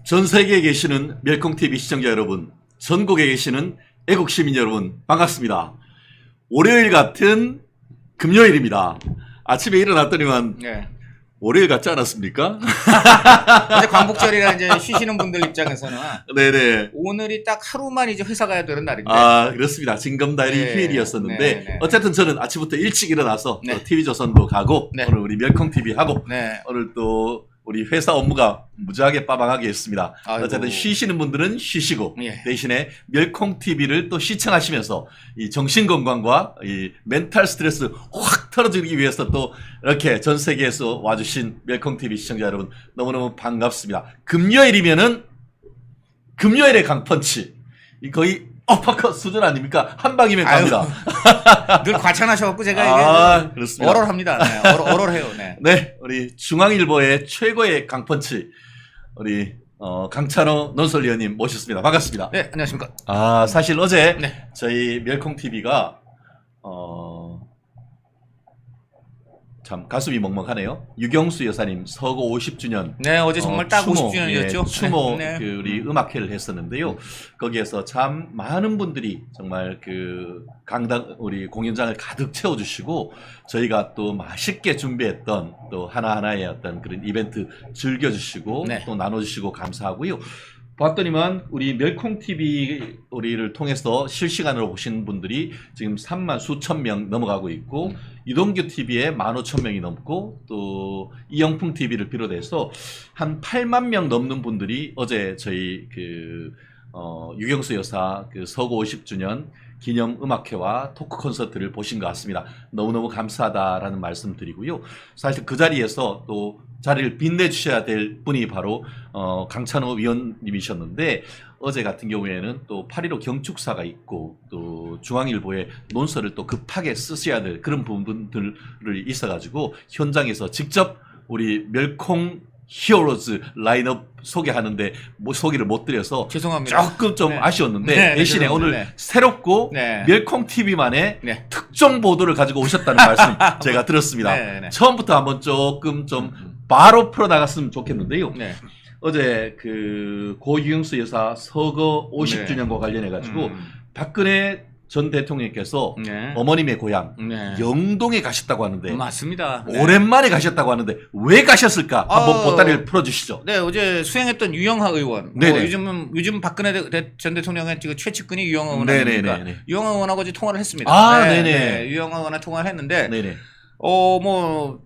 전 세계에 계시는 멸콩TV 시청자 여러분, 전국에 계시는 애국시민 여러분 반갑습니다. 월요일 같은 금요일입니다. 아침에 일어났더니만 네. 월요일 같지 않았습니까? 어제 광복절이라 이제 쉬시는 분들 입장에서는 네네. 오늘이 딱 하루만 이제 회사 가야 되는 날인데. 아, 그렇습니다. 징검다리 네. 휴일이었었는데 네. 어쨌든 저는 아침부터 일찍 일어나서 네. 또 TV조선도 가고 네. 오늘 우리 멸콩TV 하고 네. 오늘 또 우리 회사 업무가 무지하게 빠방하게 했습니다. 아이고. 어쨌든 쉬시는 분들은 쉬시고 예. 대신에 멸콩TV를 또 시청하시면서 이 정신건강과 이 멘탈 스트레스 확 털어주기 위해서 또 이렇게 전 세계에서 와주신 멸콩TV 시청자 여러분 너무너무 반갑습니다. 금요일이면은 금요일의 강펀치 이 거의 어퍼컷 수준 아닙니까? 한 방이면 갑니다. 늘 과찬하셔갖고 제가 이게 그렇습니다. 얼얼합니다. 네. 얼얼해요. 네. 네, 우리 중앙일보의 최고의 강펀치 우리 강찬호 논설위원님 모셨습니다. 반갑습니다. 네, 안녕하십니까. 아, 사실 어제 네. 저희 멸콩TV가 참 가슴이 먹먹하네요. 유경수 여사님 서거 50주년. 네, 어제 정말 딱 추모, 50주년이었죠. 예, 추모 네. 그 우리 음악회를 했었는데요. 거기에서 참 많은 분들이 정말 그 강당 우리 공연장을 가득 채워주시고 저희가 또 맛있게 준비했던 또 하나하나의 어떤 그런 이벤트 즐겨주시고 네. 또 나눠주시고 감사하고요. 봤더니만 우리 멸콩TV 우리를 통해서 실시간으로 보신 분들이 지금 3만 수천 명 넘어가고 있고 이동규TV에 15,000명이 넘고 또 이영풍TV를 비롯해서 한 8만 명 넘는 분들이 어제 저희 그 유경수 여사 그 서거 50주년 기념 음악회와 토크 콘서트를 보신 것 같습니다. 너무너무 감사하다라는 말씀 드리고요. 사실 그 자리에서 또 자리를 빛내주셔야 될 분이 바로 강찬호 위원님이셨는데 어제 같은 경우에는 또 8.15 경축사가 있고 또 중앙일보의 논설을 또 급하게 쓰셔야 될 그런 부분들이 있어가지고 현장에서 직접 우리 멸콩 히어로즈 라인업 소개하는데 소개를 못 드려서 죄송합니다. 조금 좀 네. 아쉬웠는데 네, 대신에 죄송합니다. 오늘 네. 새롭고 네. 멸콩TV만의 네. 특정 보도를 가지고 오셨다는 말씀 제가 들었습니다. 네, 네. 처음부터 한번 조금 좀 바로 풀어나갔으면 좋겠는데요. 네. 어제 그 고 유경수 여사 서거 50주년과 관련해가지고 박근혜 전 대통령께서 네. 어머님의 고향 네. 영동에 가셨다고 하는데 맞습니다. 네. 오랜만에 가셨다고 하는데 왜 가셨을까? 한번 보따리를 풀어주시죠. 네, 어제 수행했던 유영하 의원. 네네. 요즘 박근혜 전 대통령의 지금 최측근이 유영하 의원 네네네네. 아닙니까? 유영하 의원하고 어제 통화를 했습니다. 아, 네네. 유영하 의원하고 통화를 했는데, 네네. 뭐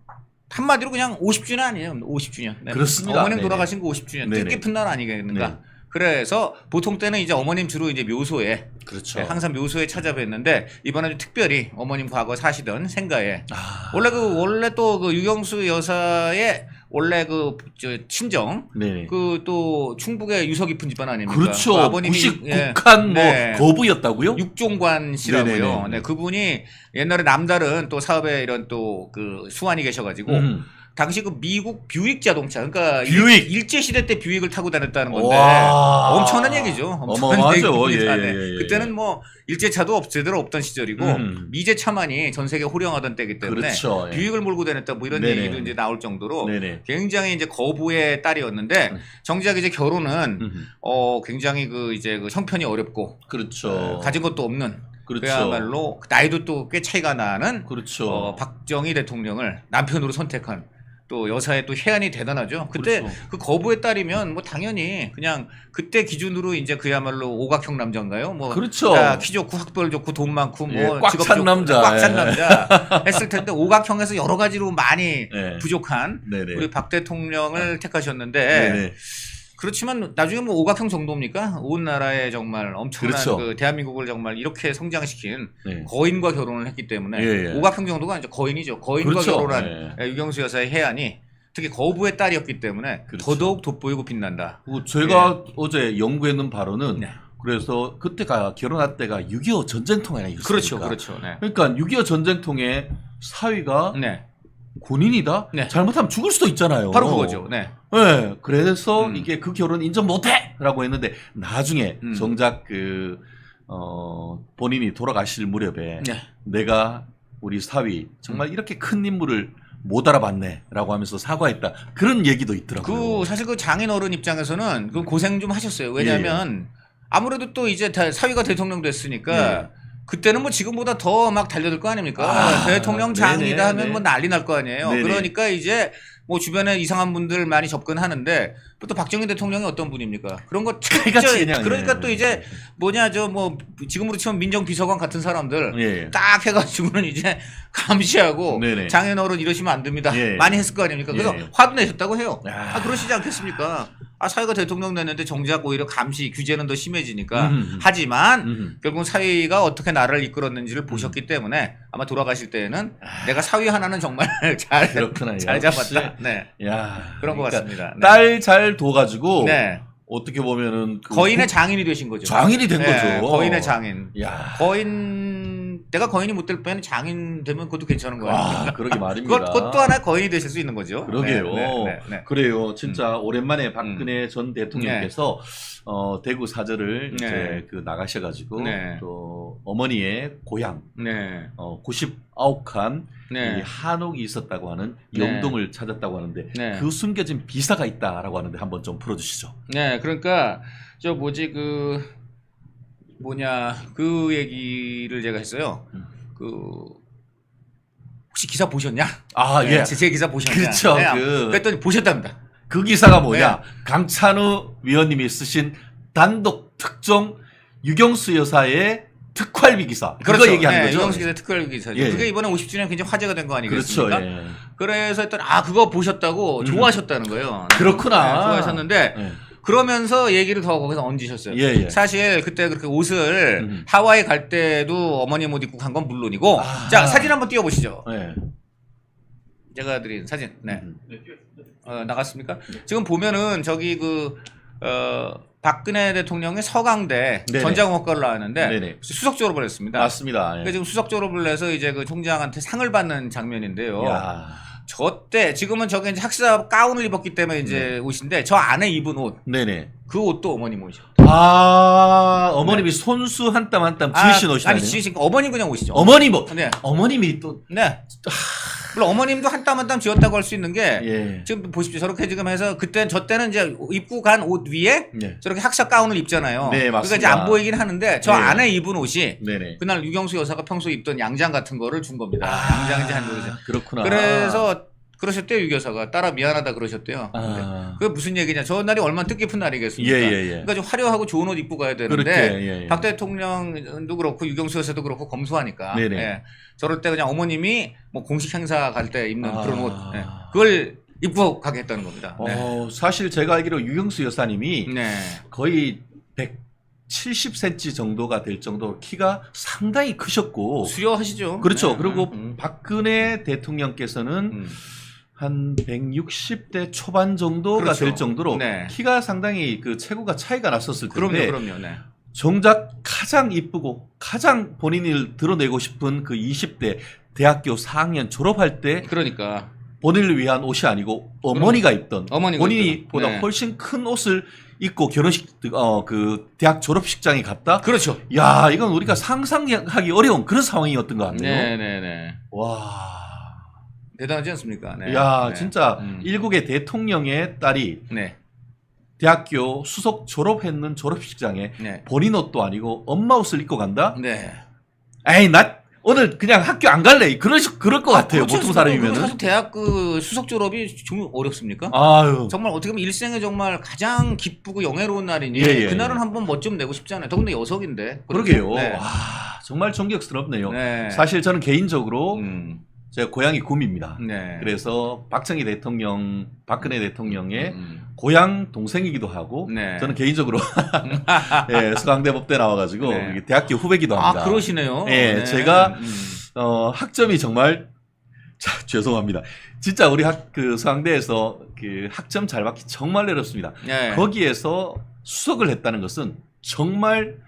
한마디로 그냥 50주년 아니에요. 50주년. 네. 그렇습니다. 어머님 네네. 돌아가신 거 50주년. 네네. 뜻깊은 날 아니겠는가? 네. 그래서 보통 때는 이제 어머님 주로 이제 묘소에 그렇죠. 네, 항상 묘소에 찾아뵀는데 이번에는 특별히 어머님 과거 사시던 생가에 원래 또 그 유경수 여사의 원래 친정 네네. 그 또 충북의 유서 깊은 집안 아닙니까? 그렇죠. 그 아버님이 북한 네. 거부였다고요? 육종관 씨라고요. 네네네. 네, 그분이 옛날에 남다른 또 사업에 이런 또 그 수완이 계셔가지고 당시 그 미국 뷰익 자동차, 그러니까 뷰익. 일제 시대 때 뷰익을 타고 다녔다는 건데 와. 엄청난 얘기죠. 어마어마하죠. 얘기입니다. 예, 네. 예, 예. 그때는 뭐 일제차도 제대로 없던 시절이고 미제차만이 전 세계 호령하던 때이기 때문에 그렇죠. 예. 뷰익을 몰고 다녔다 뭐 이런 네네. 얘기도 이제 나올 정도로 네네. 굉장히 이제 거부의 딸이었는데 정작 이제 결혼은 굉장히 그 이제 그 형편이 어렵고 그렇죠. 가진 것도 없는 그렇죠. 그야말로 나이도 또 꽤 차이가 나는 그렇죠. 박정희 대통령을 남편으로 선택한 또 여사의 또 해안이 대단하죠. 그때 그렇죠. 그 거부의 딸이면 뭐 당연히 그냥 그때 기준으로 이제 그야말로 오각형 남자인가요? 뭐 그렇죠. 키 좋고 학벌 좋고 돈 많고 예, 뭐 꽉 직업 찬 좋고 남자. 꽉 찬 예. 남자 했을 텐데 오각형에서 여러 가지로 많이 네. 부족한 네네. 우리 박 대통령을 택하셨는데 네네. 그렇지만 나중에 뭐 오각형 정도입니까? 온 나라에 정말 엄청난 그렇죠. 그 대한민국을 정말 이렇게 성장시킨 네. 거인과 결혼을 했기 때문에 예, 예. 오각형 정도가 이제 거인이죠. 거인과 그렇죠. 결혼한 유경수 여사의 해안이 특히 거부의 딸이었기 때문에 그렇죠. 더더욱 돋보이고 빛난다. 제가 어제 연구했는 바로는 네. 그래서 그때가 결혼할 때가 6.25 전쟁통에 있었으니까. 그렇죠, 그렇죠. 네. 그러니까 6.25 전쟁통에 사위가 네. 군인이다? 네. 잘못하면 죽을 수도 있잖아요. 바로 그거죠. 네. 네. 그래서 이게 그 결혼 인정 못해! 라고 했는데 나중에 음. 정작 본인이 돌아가실 무렵에 네. 내가 우리 사위 정말 이렇게 큰 인물을 못 알아봤네라고 하면서 사과했다. 그런 얘기도 있더라고요. 그 사실 그 장인 어른 입장에서는 그 고생 좀 하셨어요. 왜냐하면 아무래도 또 이제 사위가 대통령 됐으니까 그때는 뭐 지금보다 더 막 달려들 거 아닙니까? 대통령 장이다 네네, 하면 뭐 난리 날 거 아니에요. 네네. 그러니까 이제 뭐 주변에 이상한 분들 많이 접근하는데 또 박정희 대통령이 어떤 분입니까? 그런 거 칼같이 그냥, 그러니까 또 이제 뭐냐 저 뭐 지금으로 치면 민정비서관 같은 사람들 예. 딱 해가지고는 이제 감시하고 네네. 장인 어른 이러시면 안 됩니다. 예. 많이 했을 거 아닙니까? 그래서 예. 화도 내셨다고 해요. 야. 아 그러시지 않겠습니까? 아 사회가 대통령 됐는데 정작 오히려 감시 규제는 더 심해지니까 하지만 결국 사위가 어떻게 나라를 이끌었는지를 보셨기 때문에 아마 돌아가실 때에는 내가 사위 하나는 정말 그렇구나. 잘 잡았다. 네. 야, 그런 것 그러니까 같습니다. 네. 딸 잘 둬가지고 네. 어떻게 보면은 그 거인의 장인이 되신 거죠. 장인이 된 네, 거죠. 거인의 장인. 야, 내가 거인이 못 될 바에는 장인 되면 그것도 괜찮은 거예요. 아, 그러게 말입니다. 그것도 하나 거인이 되실 수 있는 거죠. 그러게요. 네. 그래요. 진짜 오랜만에 박근혜 전 대통령께서 대구 사저를 네. 이제 그 나가셔가지고 네. 또 어머니의 고향 네. 99칸 네. 이 한옥이 있었다고 하는 네. 영동을 찾았다고 하는데 네. 그 숨겨진 비사가 있다라고 하는데 한번 좀 풀어주시죠. 네, 그러니까 저 뭐지 그 얘기를 제가 했어요. 그 혹시 기사 보셨냐? 아, 네, 예. 제 기사 보셨냐? 그렇죠. 네, 그- 그랬더니 보셨답니다. 그 기사가 뭐냐? 네. 강찬우 위원님이 쓰신 단독 특종 유경수 여사의 특활비 기사. 그거 얘기하는 거죠. 유경수 기사 특별 기사죠. 예. 그게 이번에 50주년 굉장히 화제가 된 거 그렇죠. 아니겠습니까? 예. 그래서 했더니 그거 보셨다고 좋아하셨다는 거예요. 그렇구나. 네, 좋아하셨는데 예. 그러면서 얘기를 더 거기서 얹으셨어요. 예. 사실 그때 그렇게 옷을 하와이 갈 때도 어머님 옷 입고 간 건 물론이고 자 사진 한번 띄워보시죠. 예. 제가 드린 사진. 네. 나갔습니까? 지금 보면은 저기 박근혜 대통령의 서강대 네네. 전자공학과를 나왔는데 네네. 수석 졸업을 했습니다. 맞습니다. 예. 그러니까 지금 수석 졸업을 해서 이제 그 총장한테 상을 받는 장면인데요. 야. 저 때 지금은 저게 이제 학사 가운을 입었기 때문에 이제 옷인데 저 안에 입은 옷 네네. 그 옷도 어머님 옷이죠. 어머님이 손수 한 땀 한 땀 지으신 옷이 아니 아니에요? 지으신 어머님 그냥 옷이죠. 어머님 옷. 네. 어머님이 또 네. 물론 어머님도 한 땀 한 땀 지었다고 할 수 있는 게 예. 지금 보십시오. 저렇게 지금 해서 저 때는 이제 입고 간 옷 위에 네. 저렇게 학사 가운을 입잖아요. 네, 그러니까 맞습니다. 이제 안 보이긴 하는데 저 네. 안에 입은 옷이 네네. 그날 유경수 여사가 평소에 입던 양장 같은 거를 준 겁니다. 양장인지 한국이지. 그렇구나. 그래서 그러셨대요. 유 여사가 따라 미안하다 그러셨대요. 그게 무슨 얘기냐? 저 날이 얼마나 뜻깊은 날이겠습니까? 예. 그러니까 좀 화려하고 좋은 옷 입고 가야 되는데 그렇게, 예. 박 대통령도 그렇고 유경수 여사도 그렇고 검소하니까 네네. 예. 저럴 때 그냥 어머님이 뭐 공식 행사 갈 때 입는 그런 옷 예. 아. 그걸 입고 가게 했다는 겁니다. 네. 사실 제가 알기로 유경수 여사님이 네. 거의 170cm 정도가 될 정도로 키가 상당히 크셨고 수려하시죠. 그렇죠. 네. 그리고 박근혜 대통령께서는 한 160대 초반 정도가 그렇죠. 될 정도로 네. 키가 상당히 그 체구가 차이가 났었을 텐데 그럼요. 네. 정작 가장 이쁘고 가장 본인을 드러내고 싶은 그 20대 대학교 4학년 졸업할 때 그러니까 본인을 위한 옷이 아니고 어머니가 입던 어머니가 본인이보다 네. 훨씬 큰 옷을 입고 결혼식 그 대학 졸업식장에 갔다. 그렇죠. 야, 이건 우리가 상상하기 어려운 그런 상황이었던 것 같네요. 네. 와. 대단하지 않습니까? 네. 야, 네. 진짜 일국의 대통령의 딸이 네. 대학교 수석 졸업했는 졸업식장에 네. 본인 옷도 아니고 엄마 옷을 입고 간다? 네. 에이, 나 오늘 그냥 학교 안 갈래. 그럴 것 같아요. 그렇죠. 보통 사람이면은. 사실 대학 그 수석 졸업이 좀 어렵습니까? 아유. 정말 어떻게 보면 일생에 정말 가장 기쁘고 영예로운 날이니 예. 그날은 한번 멋 좀 내고 싶잖아요. 더군다나 여석인데. 그러게요. 네. 와, 정말 존경스럽네요. 네. 사실 저는 개인적으로 음. 제가 고향이 구미입니다. 네. 그래서 박정희 대통령, 박근혜 대통령의 고향 동생이기도 하고 네. 저는 개인적으로 예, 수강대 법대 나와가지고 네. 대학교 후배기도 합니다. 아, 그러시네요. 예, 네. 제가 학점이 정말 죄송합니다. 진짜 우리 그 수강대에서 그 학점 잘 받기 정말 어렵습니다. 네. 거기에서 수석을 했다는 것은 정말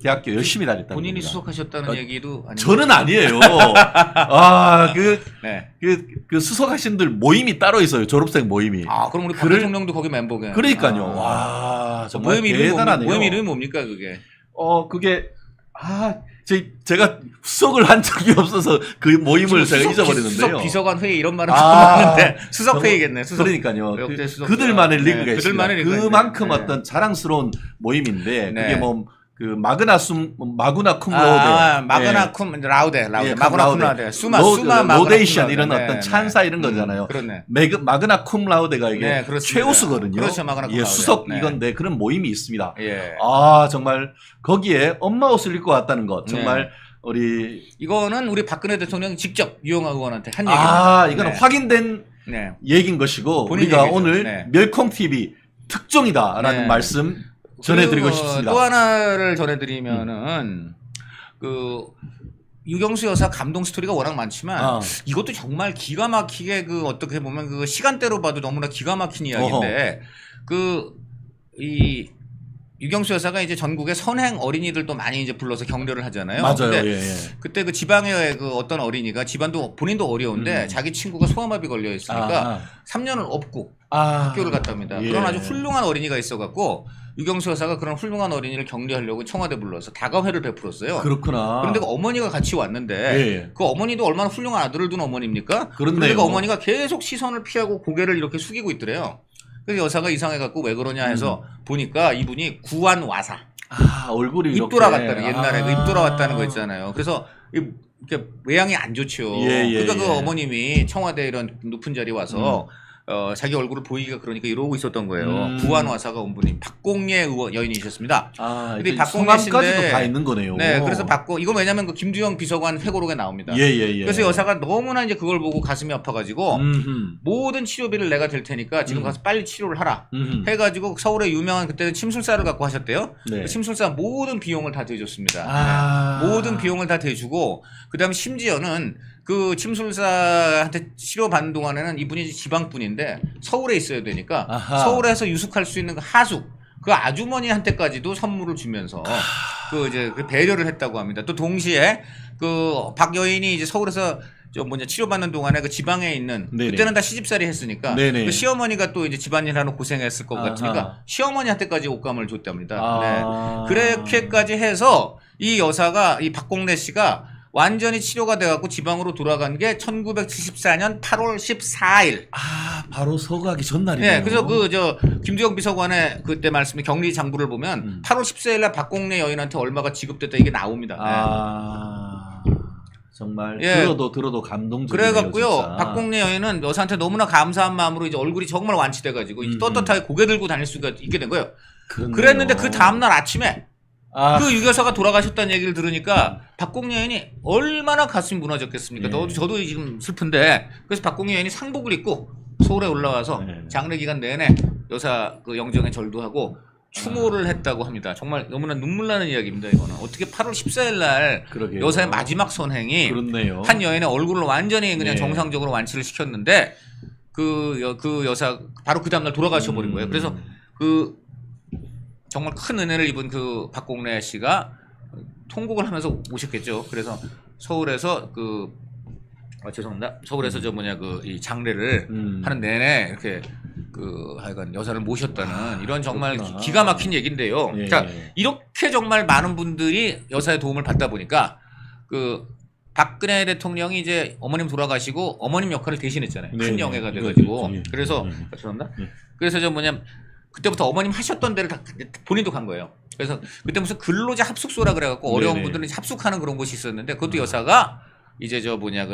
대학교 열심히 다녔다는 본인이 겁니다. 수석하셨다는 얘기도 아니고 저는 아니에요. 그 수석하신 분들 모임이 따로 있어요. 졸업생 모임이. 아, 그럼 우리 박 대통령도 거기 멤버게. 그러니까요. 와, 정말 모임 대단하네요. 모임 이름이 뭡니까 그게? 그게 제가 수석을 한 적이 없어서 그 모임을 제가 잊어버리는데요. 수석 비서관 회의 이런 말은 처음 하는데 수석 회의겠네. 수석. 그러니까요. 역대 수석 그들만의 리그가 있습니다. 그들만의 리그가 그만큼 있네. 어떤 자랑스러운 모임인데 네. 그게 뭐 그 마그나 쿰 라우데, 마그나 쿰 라우데, 예, 마그나 쿰 라우데, 수마 마그나 로데이션 쿰 이런 라우데. 어떤 네, 찬사 네. 이런 거잖아요. 그렇네. 마그나 쿰 라우데가 이게 네, 그렇습니다. 최우수거든요. 그렇죠, 마그나 쿰 예, 라우데. 수석 네. 이건데 그런 모임이 있습니다. 예. 정말 거기에 엄마 옷을 입고 왔다는 것 정말 우리 이거는 우리 박근혜 대통령이 직접 유영아 의원한테 한 얘기입니다. 이거는 네. 확인된 네. 얘기인 것이고 본인 우리가 얘기죠. 오늘 네. 멸콩 TV 특종이다라는 네. 말씀 전해드리고 그리고 싶습니다. 또 하나를 전해드리면은 그 유경수 여사 감동 스토리가 워낙 많지만 이것도 정말 기가 막히게 그 어떻게 보면 그 시간대로 봐도 너무나 기가 막힌 이야기인데 그 이 유경수 여사가 이제 전국의 선행 어린이들도 많이 이제 불러서 격려를 하잖아요. 맞아요. 근데 예, 예. 그때 그 지방의 그 어떤 어린이가 집안도 본인도 어려운데 자기 친구가 소아마비 걸려 있으니까 3년을 업고 학교를 갔답니다. 예. 그런 아주 훌륭한 어린이가 있어갖고 유경수 여사가 그런 훌륭한 어린이를 격려하려고 청와대 불러서 다가회를 베풀었어요. 그렇구나. 그런데 그 어머니가 같이 왔는데 예. 그 어머니도 얼마나 훌륭한 아들을 둔 어머니입니까? 그렇네요. 그런데 그 어머니가 계속 시선을 피하고 고개를 이렇게 숙이고 있더래요. 그래서 여사가 이상해갖고 왜 그러냐 해서 보니까 이분이 구안 와사. 얼굴이 입 이렇게. 돌아갔다는 옛날에 그 입 돌아갔다는 거 있잖아요. 그래서 이렇게 외양이 안 좋죠. 그러니까 그 어머님이 청와대 이런 높은 자리에 와서 자기 얼굴을 보이기가 그러니까 이러고 있었던 거예요. 구안 와사가 온 분이 박공예 의원 여인이셨습니다. 근데 박공예 성함까지도 씨인데 다 있는 거네요. 네, 그래서 이건 왜냐면 그 김두영 비서관 회고록에 나옵니다. 예. 그래서 여사가 너무나 이제 그걸 보고 가슴이 아파가지고 모든 치료비를 내가 될 테니까 지금 가서 빨리 치료를 하라. 해가지고 서울에 유명한 그때는 침술사를 갖고 하셨대요. 네. 그 침술사 모든 비용을 다 대줬습니다. 네. 모든 비용을 다 대주고 그다음에 심지어는 그 침술사한테 치료받는 동안에는 이분이 지방분인데 서울에 있어야 되니까 서울에서 유숙할 수 있는 그 하숙 그 아주머니한테까지도 선물을 주면서 그 이제 그 배려를 했다고 합니다. 또 동시에 그 박 여인이 이제 서울에서 치료받는 동안에 그 지방에 있는 그때는 다 시집살이 했으니까 그 시어머니가 또 이제 집안일 하는 고생했을 것 같으니까 시어머니한테까지 옷감을 줬답니다. 네. 그렇게까지 해서 이 여사가 이 박공래 씨가 완전히 치료가 돼갖고 지방으로 돌아간 게 1974년 8월 14일. 바로 서거하기 전날이네요. 네, 그래서 김두영 비서관의 그때 말씀에 격리 장부를 보면 8월 14일날 박공래 여인한테 얼마가 지급됐다 이게 나옵니다. 정말 예. 들어도 감동적이네요. 그래갖고요, 진짜. 박공래 여인은 여사한테 너무나 감사한 마음으로 이제 얼굴이 정말 완치돼가지고 떳떳하게 고개 들고 다닐 수가 있게 된 거예요. 그렇네요. 그랬는데 그 다음날 아침에 그 유교사가 돌아가셨다는 얘기를 들으니까 박공래 여인이 얼마나 가슴이 무너졌겠습니까? 저도 지금 슬픈데 그래서 박공래 여인이 상복을 입고 서울에 올라와서 장례 기간 내내 여사 그 영정에 절도하고 추모를 했다고 합니다. 정말 너무나 눈물 나는 이야기입니다. 이거는 어떻게 8월 14일 날 여사의 마지막 선행이 그렇네요. 한 여인의 얼굴을 완전히 그냥 정상적으로 완치를 시켰는데 그 여사 바로 그 다음날 돌아가셔 버린 거예요. 그래서 그 정말 큰 은혜를 입은 그 박공래 씨가 통곡을 하면서 오셨겠죠. 그래서 서울에서 죄송합니다. 서울에서 이 장례를 하는 내내 이렇게 하여간 여사를 모셨다는 이런 정말 기가 막힌 얘기인데요. 자, 이렇게 정말 많은 분들이 여사의 도움을 받다 보니까 박근혜 대통령이 이제 어머님 돌아가시고 어머님 역할을 대신했잖아요. 큰 영예가 돼가지고. 그래서 죄송합니다. 그래서 그때부터 어머님 하셨던 데를 다 본인도 간 거예요. 그래서 그때 무슨 근로자 합숙소라 그래갖고 어려운 분들은 합숙하는 그런 곳이 있었는데 그것도 여사가 이제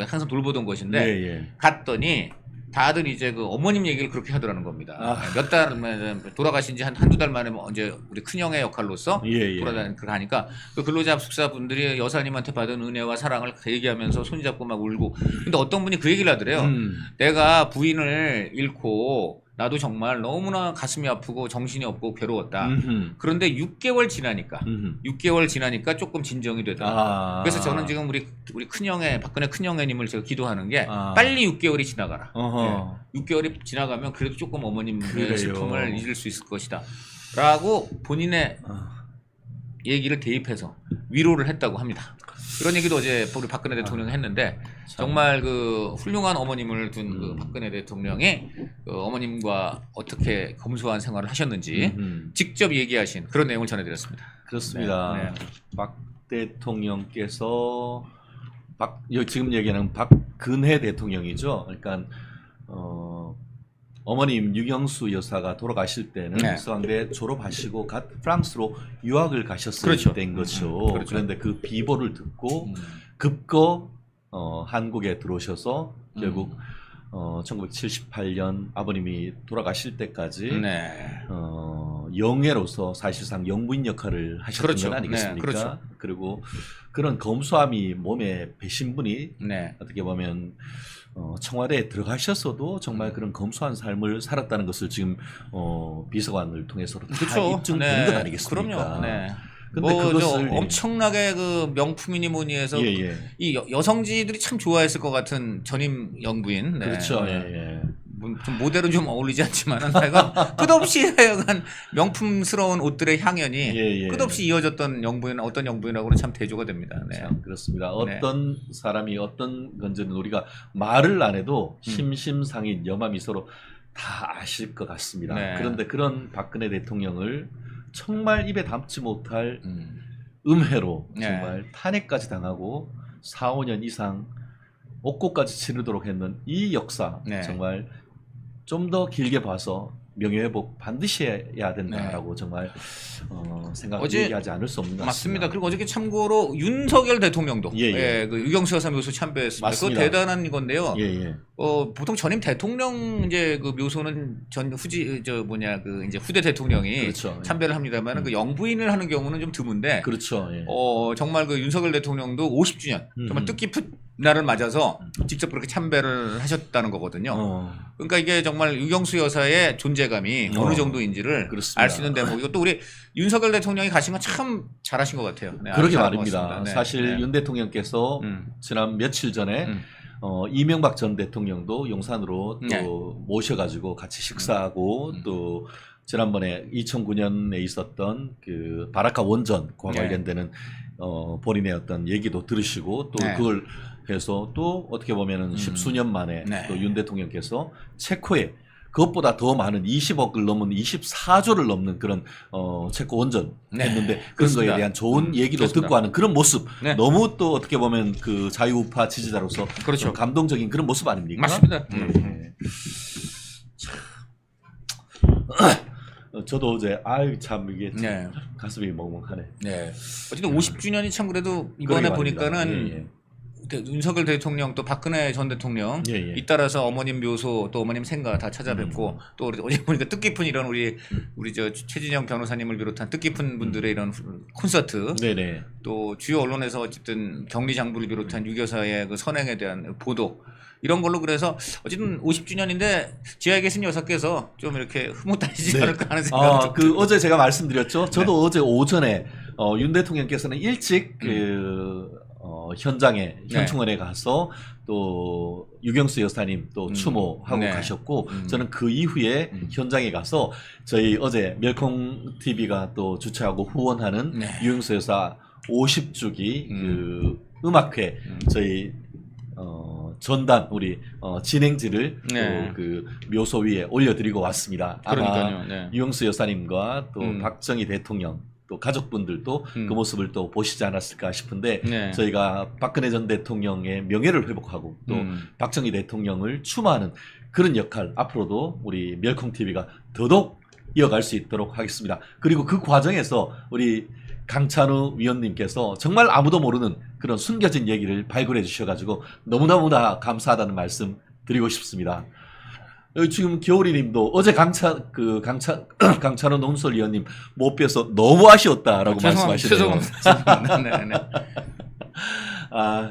항상 돌보던 곳인데 갔더니 다들 이제 그 어머님 얘기를 그렇게 하더라는 겁니다. 몇 달 돌아가신 지 한두 달 만에 이제 우리 큰형의 역할로서 가니까 그 근로자 합숙사 분들이 여사님한테 받은 은혜와 사랑을 얘기하면서 손잡고 막 울고 근데 어떤 분이 그 얘기를 하더래요. 내가 부인을 잃고 나도 정말 너무나 가슴이 아프고 정신이 없고 괴로웠다. 그런데 6개월 지나니까 조금 진정이 되더라. 그래서 저는 지금 우리 큰형의 박근혜 큰형애님을 제가 기도하는 게 빨리 6개월이 지나가라. 6개월이 지나가면 그래도 조금 어머님의 슬픔을 잊을 수 있을 것이다. 라고 본인의 얘기를 대입해서 위로를 했다고 합니다. 그런 얘기도 어제 우리 박근혜 대통령이 했는데 정말 그 훌륭한 어머님을 둔 그 박근혜 대통령이 어머님과 어떻게 검소한 생활을 하셨는지 직접 얘기하신 그런 내용을 전해드렸습니다. 그렇습니다. 대통령께서 지금 얘기하는 박근혜 대통령이죠. 그러니까 어머님 유경수 여사가 돌아가실 때는 네. 서강대 졸업하시고 프랑스로 유학을 가셨을 그렇죠. 때인 거죠. 그렇죠. 그런데 그 비보를 듣고 급거 한국에 들어오셔서 결국 1978년 아버님이 돌아가실 때까지 네. 영예로서 사실상 영부인 역할을 하셨던 그렇죠. 건 아니겠습니까? 네, 그렇죠. 그리고 그런 검소함이 몸에 배신 분이 네. 어떻게 보면 청와대에 들어가셨어도 정말 그런 검소한 삶을 살았다는 것을 지금 비서관을 통해서 다 그렇죠. 입증되는 것 아니겠습니까? 그럼요. 네. 근데 그것을 엄청나게 그 명품이니 뭐니 해서 예. 이 여성지들이 참 좋아했을 것 같은 전임 영부인. 네. 그렇죠. 네. 예. 좀 모델은 좀 어울리지 않지만은 하여간 끝없이 하여간 명품스러운 옷들의 향연이 끝없이 이어졌던 영부인, 어떤 영부인하고는 참 대조가 됩니다. 네. 참 그렇습니다. 어떤 사람이 어떤 건지는 우리가 말을 안 해도 심심상인 여마미소로 다 아실 것 같습니다. 네. 그런데 그런 박근혜 대통령을 정말 입에 담지 못할 음해로 정말 탄핵까지 당하고 4, 5년 이상 옥고까지 치르도록 했는 이 역사 정말 좀 더 길게 봐서 명예회복 반드시 해야 된다라고 정말 얘기하지 않을 수 없는 것 같습니다. 맞습니다. 그리고 어저께 참고로 윤석열 대통령도 그 유경수 여사 묘소 참배했습니다. 그거 대단한 건데요. 보통 전임 대통령 이제 그 묘소는 후대 대통령이 참배를 합니다만 그 영부인을 하는 경우는 좀 드문데 그렇죠. 정말 그 윤석열 대통령도 50주년 정말 뜻깊은 날을 맞아서 직접 그렇게 참배를 하셨다는 거거든요. 그러니까 이게 정말 유경수 여사의 존재감이 어느 정도인지를 알 수 있는 대목이고 또 우리 윤석열 대통령이 가신 건 참 잘하신 것 같아요. 네, 그러게 말입니다. 사실 윤 대통령께서 지난 며칠 전에 이명박 전 대통령도 용산으로 또 모셔가지고 같이 식사하고 또 지난번에 2009년에 있었던 그 바라카 원전과 관련되는 본인의 어떤 얘기도 들으시고 또 그걸 해서 또 어떻게 보면은 십수년 만에 또 윤 대통령께서 체코에 그것보다 더 많은 20억을 넘은 24조를 넘는 그런 체코 원전 했는데 그런 거에 대한 좋은 얘기도 듣고 하는 그런 모습 너무 또 어떻게 보면 그 자유우파 지지자로서 감동적인 그런 모습 아닙니까? 맞습니다. 저도 어제 참 이게 가슴이 먹먹하네. 어쨌든 50주년이 참 그래도 이번에 보니까는 윤석열 대통령 또 박근혜 전 대통령 잇따라서 어머님 묘소 또 어머님 생가 다 찾아뵙고 또 어제 보니까 뜻깊은 이런 우리 저 최진영 변호사님을 비롯한 뜻깊은 분들의 이런 콘서트 또 주요 언론에서 어쨌든 격리장부를 비롯한 유교사의 그 선행에 대한 보도 이런 걸로 그래서 어쨌든 50주년인데 지하에 계신 여사께서 좀 이렇게 흐뭇하시지 않을까 하는 생각이 어제 제가 말씀드렸죠. 저도 어제 오전에 윤 대통령께서는 일찍 현충원에 가서 또 유경수 여사님 또 추모하고 가셨고 저는 그 이후에 현장에 가서 저희 어제 멸콩 TV가 또 주최하고 후원하는 유경수 여사 50주기 그 음악회 저희 전단 우리 진행지를 또 그 묘소 위에 올려드리고 왔습니다. 아마 유경수 여사님과 또 박정희 대통령 또 가족분들도 그 모습을 또 보시지 않았을까 싶은데 저희가 박근혜 전 대통령의 명예를 회복하고 또 박정희 대통령을 추모하는 그런 역할 앞으로도 우리 멸콩TV가 더더욱 이어갈 수 있도록 하겠습니다. 그리고 그 과정에서 우리 강찬우 위원님께서 정말 아무도 모르는 그런 숨겨진 얘기를 발굴해 주셔가지고 너무너무나 감사하다는 말씀 드리고 싶습니다. 지금 겨울이님도 어제 강찬호 논설위원님 못 뵈서 너무 아쉬웠다라고 말씀하시네요.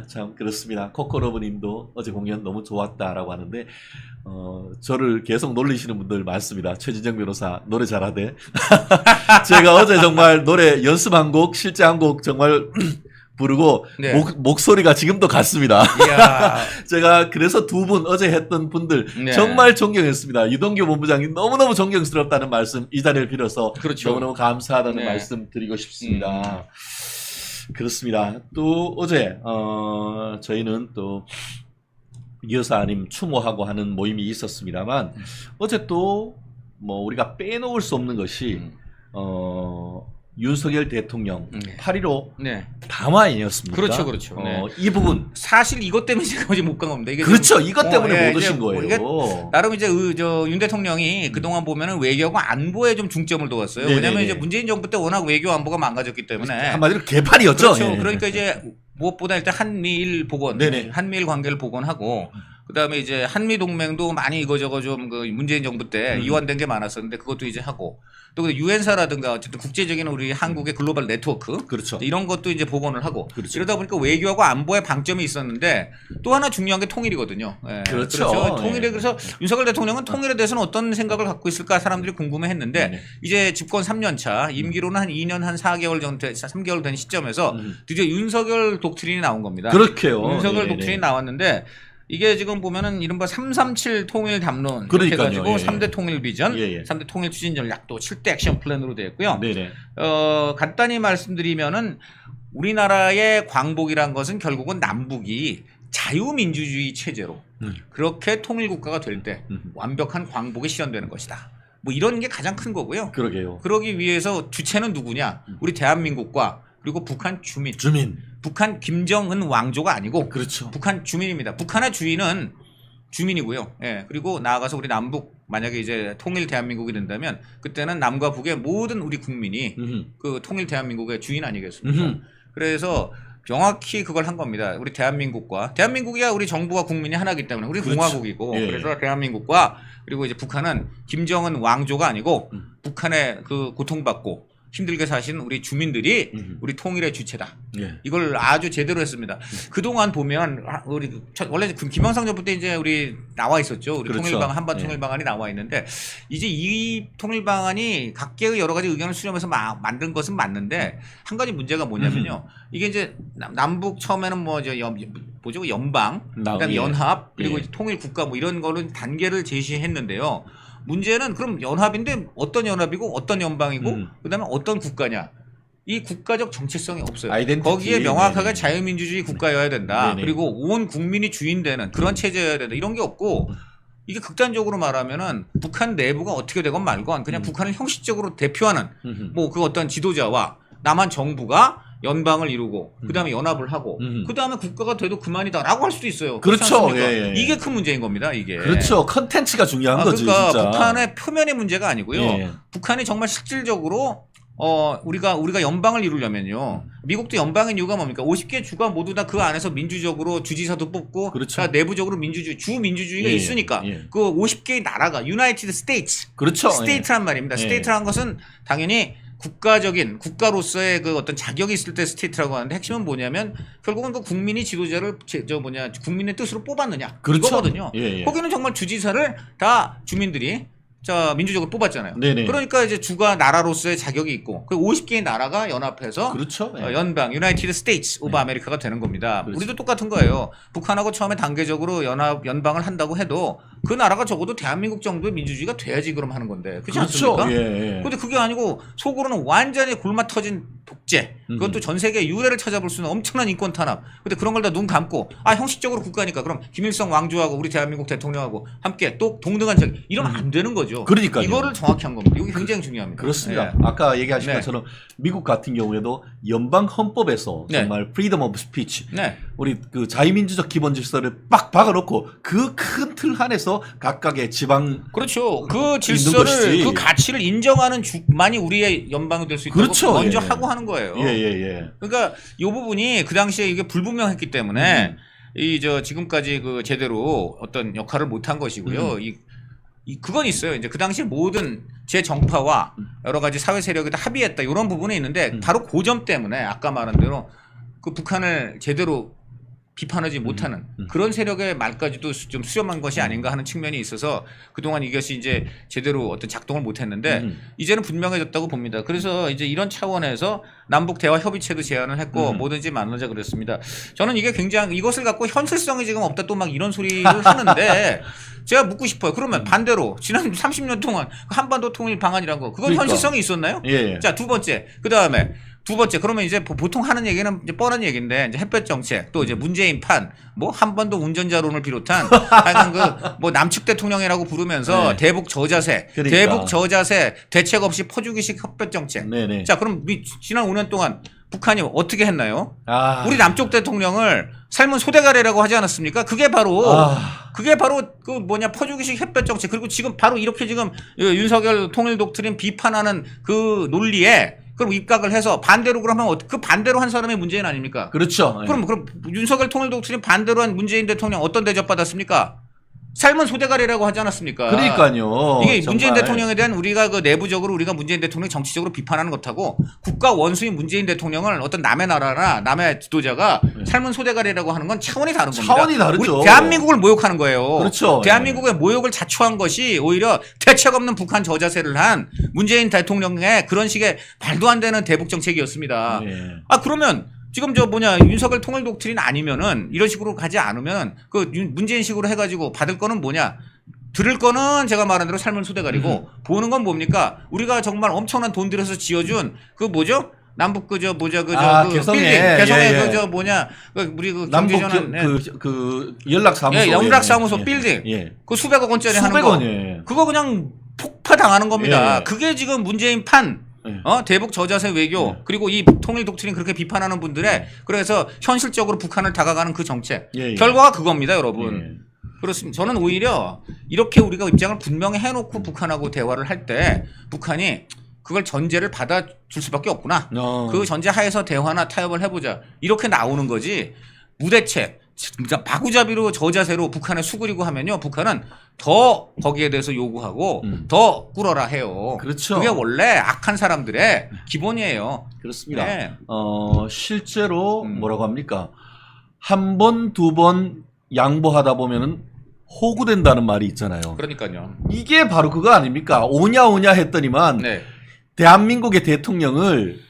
참 그렇습니다. 코코러브님도 어제 공연 너무 좋았다라고 하는데 저를 계속 놀리시는 분들 많습니다. 최진정 변호사 노래 잘하대. 제가 어제 정말 노래 연습 한 곡, 실제 한 곡 정말 부르고 목소리가 지금도 같습니다. 제가 그래서 두 분 어제 했던 분들 정말 존경했습니다. 유동규 본부장님 너무너무 존경스럽다는 말씀 이 자리를 빌어서 너무너무 감사하다는 말씀 드리고 싶습니다. 그렇습니다. 또 어제 저희는 또 여사님 추모하고 하는 모임이 있었습니다만 어제 또 뭐 우리가 빼놓을 수 없는 것이 윤석열 대통령 8.15 네. 담화이었습니까? 그렇죠, 그렇죠. 네. 이 부분 사실 이것 때문에 제가 어제 못 간 겁니다. 이게 그렇죠. 지금, 이것 때문에 못 이제 오신 거예요. 이게 나름 이제 윤 대통령이 그동안 보면은 외교하고 안보에 좀 중점을 뒀어요. 네네네. 왜냐하면 이제 문재인 정부 때 워낙 외교 안보가 망가졌기 때문에 한마디로 개판이었죠. 그렇죠. 예. 그러니까 이제 무엇보다 일단 한미일 복원, 네네. 한미일 관계를 복원하고 그다음에 이제 한미 동맹도 많이 이거저거 좀 그 문재인 정부 때 이완된 게 많았었는데 그것도 이제 하고 또 유엔사라든가 어쨌든 국제적인 우리 한국의 글로벌 네트워크 그렇죠. 이런 것도 이제 복원을 하고 그렇죠. 이러다 보니까 외교하고 안보에 방점이 있었는데 또 하나 중요한 게 통일이거든요. 예. 그렇죠. 통일에 예. 그래서 윤석열 대통령은 통일에 대해서는 어떤 생각을 갖고 있을까 사람들이 궁금해했는데 네. 이제 집권 3년 차 임기로는 한 2년 한 4개월 정도 3개월 된 시점에서 드디어 윤석열 독트린이 나온 겁니다. 그렇게요. 윤석열 네네. 독트린이 나왔는데 이게 지금 보면은 이른바 337 통일 담론 이렇게 그러니까요. 해가지고 예. 3대 통일 비전, 예, 예. 3대 통일 추진 전략 또 7대 액션 플랜으로 되어 있고요. 네네. 간단히 말씀드리면은 우리나라의 광복이란 것은 결국은 남북이 자유민주주의 체제로 그렇게 통일국가가 될 때 완벽한 광복이 실현되는 것이다. 뭐 이런 게 가장 큰 거고요. 그러게요. 그러기 위해서 주체는 누구냐? 우리 대한민국과 그리고 북한 주민. 북한 김정은 왕조가 아니고 그렇죠. 북한 주민입니다. 북한의 주인은 주민이고요. 예. 그리고 나아가서 우리 남북 만약에 이제 통일 대한민국이 된다면 그때는 남과 북의 모든 우리 국민이 그 통일 대한민국의 주인 아니겠습니까? 그래서 정확히 그걸 한 겁니다. 우리 대한민국이야 우리 정부와 국민이 하나이기 때문에 우리 그렇죠. 공화국이고 예. 그래서 대한민국과 그리고 이제 북한은 김정은 왕조가 아니고 북한의 그 고통받고 힘들게 사신 우리 주민들이 우리 통일의 주체다. 예. 이걸 아주 제대로 했습니다. 그동안 보면 우리 원래 김영삼 정부 때 이제 우리 나와 있었죠. 우리 그렇죠. 통일방 한반 예. 통일 방안이 나와 있는데 이제 이 통일 방안이 각계의 여러 가지 의견을 수렴해서 만든 것은 맞는데 한 가지 문제가 뭐냐면요. 이게 이제 남북 처음에는 뭐죠 연방, 그다음에 예. 연합 그리고 예. 이제 통일 국가 뭐 이런 거는 단계를 제시했는데요. 문제는 그럼 연합인데 어떤 연합이고 어떤 연방이고 그다음에 어떤 국가냐. 이 국가적 정체성이 없어요. 아이덴티티. 거기에 명확하게 네네. 자유민주주의 국가여야 된다. 네네. 그리고 온 국민이 주인 되는 그런 체제여야 된다. 이런 게 없고 이게 극단적으로 말하면은 북한 내부가 어떻게 되건 말건 그냥 북한을 형식적으로 대표하는 뭐 그 어떤 지도자와 남한 정부가 연방을 이루고 그다음에 연합을 하고 그다음에 국가가 돼도 그만이다라고 할 수도 있어요. 그렇지 그렇죠. 않습니까? 예, 예. 이게 큰 문제인 겁니다. 이게. 그렇죠. 컨텐츠가 중요한 거지. 그러니까 진짜. 북한의 표면의 문제가 아니고요. 예. 북한이 정말 실질적으로 우리가 연방을 이루려면요. 미국도 연방인 이유가 뭡니까? 50개 주가 모두 다 그 안에서 민주적으로 주지사도 뽑고 그렇죠. 다 내부적으로 주 민주주의가 예, 있으니까 예. 그 50개의 나라가 유나이티드 스테이츠 그렇죠. 스테이트란 말입니다. 예. 스테이트란 것은 당연히 국가로서의 그 어떤 자격이 있을 때 스테이트라고 하는데 핵심은 뭐냐면 결국은 그 국민이 지도자를 국민의 뜻으로 뽑았느냐 그렇죠. 이거거든요. 예, 예. 거기는 정말 주지사를 다 주민들이 민주적으로 뽑았잖아요. 네네. 그러니까 이제 주가 나라로서의 자격이 있고 그 50개의 나라가 연합해서 그렇죠. 예. 연방 유나이티드 스테이츠 오브 아메리카가 되는 겁니다. 그렇죠. 우리도 똑같은 거예요. 북한하고 처음에 단계적으로 연방을 한다고 해도 그 나라가 적어도 대한민국 정도의 민주주의가 돼야지 그럼 하는 건데 그렇지 그렇죠. 않습니까? 예, 예. 근데 그게 아니고 속으로는 완전히 골마 터진 독재. 그것도 전 세계 유례를 찾아볼 수 있는 엄청난 인권 탄압. 근데 그런 걸 다 눈 감고 형식적으로 국가니까 그럼 김일성 왕조하고 우리 대한민국 대통령하고 함께 또 동등한 적 이러면 안 되는 거죠. 그러니까요. 이거를 정확히 한 겁니다. 이게 굉장히 중요합니다. 그렇습니다. 예. 아까 얘기하신 네. 것처럼 미국 같은 경우에도 연방 헌법에서 네. 정말 프리덤 오브 스피치 네. 우리 그 자유민주적 기본 질서를 빡 박아놓고 그 큰 틀 안에서 각각의 지방 그렇죠. 그 것이지. 질서를 그 가치를 인정하는 주만이 우리의 연방이 될 수 있다고 그렇죠. 먼저 예. 하고 하는 거예요. 예예예. 그러니까 이 부분이 그 당시에 이게 불분명했기 때문에 지금까지 그 제대로 어떤 역할을 못 한 것이고요. 그건 있어요. 이제 그 당시에 모든 제 정파와 여러 가지 사회 세력이 다 합의했다 이런 부분이 있는데 바로 그 점 때문에 아까 말한 대로 그 북한을 제대로 비판하지 못하는 그런 세력의 말까지도 좀 수렴한 것이 아닌가 하는 측면이 있어서 그동안 이것이 이제 제대로 어떤 작동을 못했는데 이제는 분명해졌다고 봅니다. 그래서 이제 이런 차원에서 남북 대화 협의체도 제안을 했고 뭐든지 만나자 그랬습니다. 저는 이게 굉장히 이것을 갖고 현실성이 지금 없다 또 막 이런 소리를 하는데 제가 묻고 싶어요. 그러면 반대로 지난 30년 동안 한반도 통일 방안이라는 거 그건 그러니까. 현실성이 있었나요? 예. 자, 두 번째. 그다음에 두 번째, 그러면 이제 보통 하는 얘기는 이제 뻔한 얘기인데, 이제 햇볕 정책, 또 이제 문재인 판, 뭐 한 번 더 운전자론을 비롯한 하여간 그 뭐 남측 대통령이라고 부르면서 네. 대북 저자세, 그러니까. 대북 저자세 대책 없이 퍼주기식 햇볕 정책. 네네. 자, 그럼 지난 5년 동안 북한이 어떻게 했나요? 아. 우리 남쪽 대통령을 삶은 소대가리라고 하지 않았습니까? 그게 바로 그 뭐냐 퍼주기식 햇볕 정책. 그리고 지금 바로 이렇게 지금 윤석열 통일 독트린 비판하는 그 논리에 그럼 입각을 해서 반대로 그러면 그 반대로 한 사람이 문재인 아닙니까? 그렇죠. 그럼 윤석열 통일 독트린 반대로 한 문재인 대통령 어떤 대접 받았습니까? 삶은 소대가리라고 하지 않았습니까? 그러니까요. 이게 정말. 문재인 대통령에 대한 우리가 그 내부적으로 우리가 문재인 대통령 정치적으로 비판하는 것하고 국가 원수인 문재인 대통령을 어떤 남의 나라나 남의 지도자가 삶은 소대가리라고 하는 건 차원이 다른 겁니다. 차원이 다르죠. 우리 대한민국을 모욕하는 거예요. 그렇죠. 대한민국의 모욕을 자초한 것이 오히려 대책 없는 북한 저자세를 한 문재인 대통령의 그런 식의 말도 안 되는 대북 정책이었습니다. 예. 아 그러면 지금 윤석열 통일 독트린 아니면은 이런 식으로 가지 않으면 그 문재인식으로 해가지고 받을 거는 뭐냐? 들을 거는 제가 말한 대로 삶은 소대가리고 보는 건 뭡니까? 우리가 정말 엄청난 돈 들여서 지어준 그 뭐죠? 남북 그 개성에. 빌딩 개성에 예, 예. 뭐냐? 우리 그 남북 경제전환 그 연락사무소. 예, 연락사무소 예. 빌딩. 예. 그 수백억 원짜리 하는 수백 거. 원이에요. 그거 그냥 폭파 당하는 겁니다. 예. 그게 지금 문재인 판 예. 대북 저자세 외교 그리고 이 통일 독트린 그렇게 비판하는 분들의 그래서 현실적으로 북한을 다가가는 그 정책 예, 예. 결과가 그겁니다, 여러분. 예. 그렇습니다. 저는 오히려 이렇게 우리가 입장을 분명히 해놓고 북한하고 대화를 할 때 북한이 그걸 전제를 받아줄 수밖에 없구나. 그 전제 하에서 대화나 타협을 해보자. 이렇게 나오는 거지. 무대책, 진짜 마구잡이로 저자세로 북한에 수그리고 하면요. 북한은 더 거기에 대해서 요구하고 더 꿇어라 해요. 그렇죠. 그게 원래 악한 사람들의 기본이에요. 그렇습니다. 네. 실제로 뭐라고 합니까? 한 번, 두 번 양보하다 보면은 호구된다는 말이 있잖아요. 그러니까요. 이게 바로 그거 아닙니까? 오냐 했더니만 네. 대한민국의 대통령을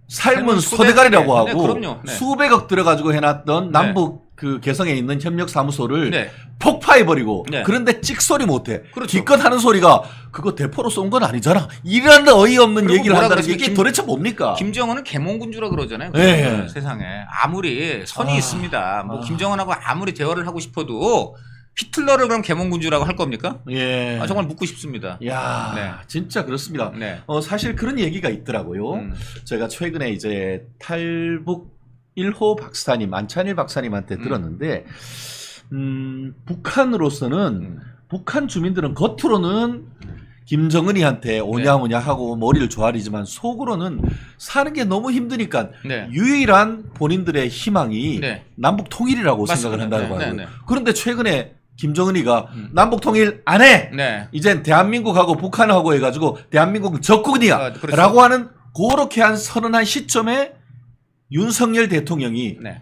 삶은 삶은 소대가리라고 소대가리. 하고 네, 그럼요. 네. 수백억 들어가지고 해놨던 남북 그 개성에 있는 협력사무소를 네. 폭파해버리고 네. 그런데 찍소리 못해. 그렇죠. 기껏 하는 소리가 그거 대포로 쏜 건 아니잖아. 이런 어이없는 그리고 얘기를 뭐라 한다는 게 그랬어요? 이게 도대체 뭡니까? 김정은은 개몽군주라 그러잖아요. 네. 세상에 아무리 선이 아. 있습니다. 뭐 김정은하고 아무리 대화를 하고 싶어도 히틀러를 그럼 개몽군주라고 할 겁니까? 예. 정말 묻고 싶습니다. 야, 네. 진짜 그렇습니다. 네. 사실 그런 얘기가 있더라고요. 제가 최근에 이제 탈북 1호 박사님, 안찬일 박사님한테 들었는데, 북한으로서는, 북한 주민들은 겉으로는 김정은이한테 오냐 하고 머리를 조아리지만 속으로는 사는 게 너무 힘드니까 네. 유일한 본인들의 희망이 네. 남북 통일이라고 맞습니다. 생각을 한다고 네, 하고요. 네, 네. 그런데 최근에 김정은이가 남북 통일 안 해. 네. 이젠 대한민국하고 북한하고 해가지고 대한민국은 적국이야 그렇죠. 라고 하는 그렇게 한 선언한 시점에 윤석열 대통령이 네.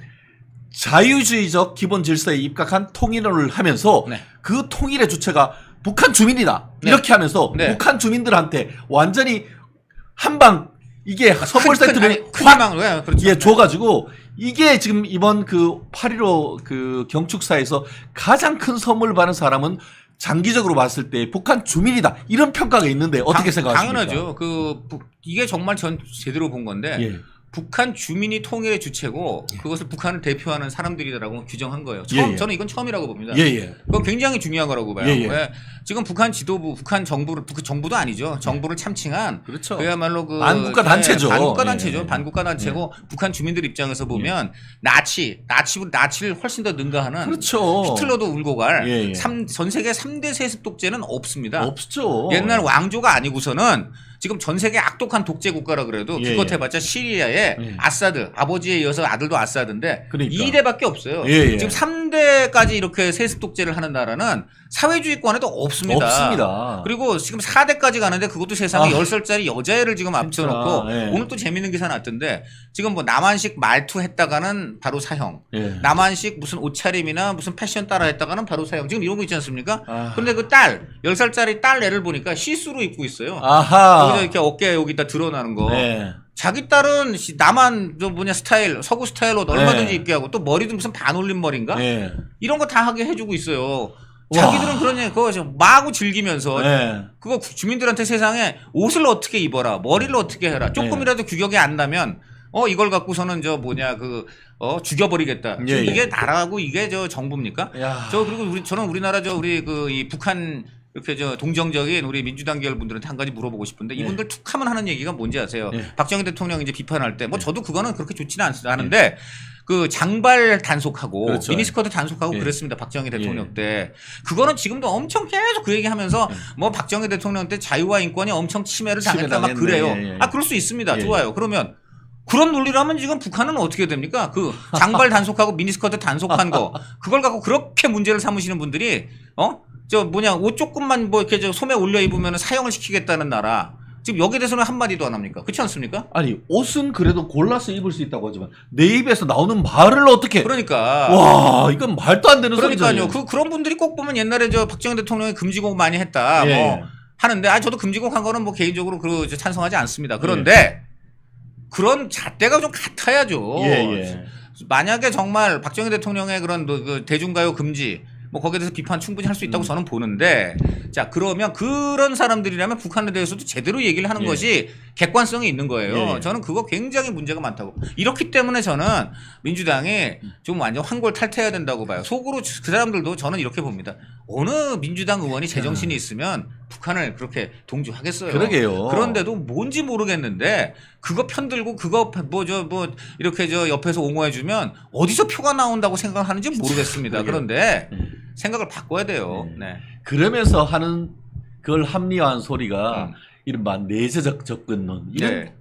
자유주의적 기본 질서에 입각한 통일을 하면서 네. 그 통일의 주체가 북한 주민이다 네. 이렇게 하면서 네. 북한 주민들한테 완전히 한방 이게 선물 세트를 큰망 왜 그렇죠. 예, 줘가지고 이게 지금 이번 그 8.15 그 경축사에서 가장 큰 선물을 받은 사람은 장기적으로 봤을 때 북한 주민이다 이런 평가가 있는데 어떻게 생각하십니까? 당연하죠. 이게 정말 전 제대로 본 건데 예. 북한 주민이 통일의 주체고 그것을 북한을 대표하는 사람들이라고 규정한 거예요. 저는 이건 처음이라고 봅니다. 예. 그건 굉장히 중요한 거라고 봐요. 예. 왜? 지금 북한 지도부, 북한 정부를 정부도 아니죠. 정부를 참칭한 그렇죠. 그야말로 그 반국가 단체죠. 반국가 예. 단체죠. 반국가 단체고 북한 주민들 입장에서 보면 나치를 훨씬 더 능가하는 그렇죠. 히틀러도 울고 갈 예. 전 세계 3대 세습 독재는 없습니다. 없죠. 옛날 왕조가 아니고서는 지금 전 세계 악독한 독재 국가라 그래도 예. 기껏 해봤자 시리아의 예. 아사드 아버지에 이어서 아들도 아사드인데 그러니까. 2대밖에 없어요. 예. 지금 3대까지 이렇게 세습 독재를 하는 나라는 사회주의권에도 없습니다. 없습니다. 그리고 지금 4대까지 가는데 그것도 세상에 아. 10살짜리 여자애를 지금 앞쳐놓고 예. 오늘 또 재밌는 기사 났던데 지금 뭐 남한식 말투 했다가는 바로 사형 예. 남한식 무슨 옷차림이나 무슨 패션 따라 했다가는 바로 사형 지금 이런 거 있지 않습니까? 아. 근데 그 10살짜리 딸 애를 보니까 시스루 입고 있어요. 아하. 여기다 이렇게 어깨 여기다 드러나는 거. 네. 자기 딸은 남한 스타일 서구 스타일로 얼마든지 네. 입게 하고 또 머리도 무슨 반올림 머리인가 네. 이런 거 다 하게 해주고 있어요. 자기들은 그거 마구 즐기면서 네. 그거 주민들한테 세상에 옷을 어떻게 입어라 머리를 어떻게 해라 조금이라도 규격이 안 나면 이걸 갖고서는 죽여버리겠다. 예, 이게 예. 나라고 이게 정부입니까? 야. 그리고 저는 우리나라 이 북한 이렇게 동정적인 우리 민주당 계열 분들한테 한 가지 물어보고 싶은데 이분들 툭하면 하는 얘기가 뭔지 아세요? 박정희 대통령 이제 비판할 때 저도 그거는 그렇게 좋지는 않은데 그 장발 단속하고 그렇죠. 미니스커트 단속하고 그랬습니다. 박정희 대통령 때. 그거는 지금도 엄청 계속 그 얘기하면서 박정희 대통령 때 자유와 인권이 엄청 침해를 당했다 막 그래요. 그럴 수 있습니다. 좋아요. 그러면 그런 논리라면 지금 북한은 어떻게 됩니까? 그 장발 단속하고 미니스커트 단속한 거 그걸 갖고 그렇게 문제를 삼으시는 분들이 옷 조금만 이렇게 소매 올려 입으면 사형을 시키겠다는 나라. 지금 여기에 대해서는 한마디도 안 합니까? 그렇지 않습니까? 아니 옷은 그래도 골라서 입을 수 있다고 하지만 내 입에서 나오는 말을 어떻게? 그러니까 와 이건 말도 안 되는 그러니까요. 소리잖아요. 그런 분들이 꼭 보면 옛날에 박정희 대통령이 금지곡 많이 했다. 하는데 저도 금지곡 한 거는 개인적으로 찬성하지 않습니다. 그런데 그런 잣대가 좀 같아야죠. 만약에 정말 박정희 대통령의 그런 그 대중가요 금지 거기에 대해서 비판 충분히 할 수 있다고 저는 보는데 자 그러면 그런 사람들이라면 북한에 대해서도 제대로 얘기를 하는 것이 객관성이 있는 거예요. 저는 그거 굉장히 문제가 많다고. 이렇기 때문에 저는 민주당이 좀 완전 환골 탈퇴해야 된다고 봐요. 속으로 그 사람들도 저는 이렇게 봅니다. 어느 민주당 의원이 제정신이 있으면 북한을 그렇게 동조하겠어요. 그러게요. 그런데도 뭔지 모르겠는데 그거 편들고 그거 이렇게 옆에서 옹호해주면 어디서 표가 나온다고 생각하는지 모르겠습니다. 그런데 생각을 바꿔야 돼요. 그러면서 하는 그걸 합리화한 소리가 이른바 내재적 접근론 이런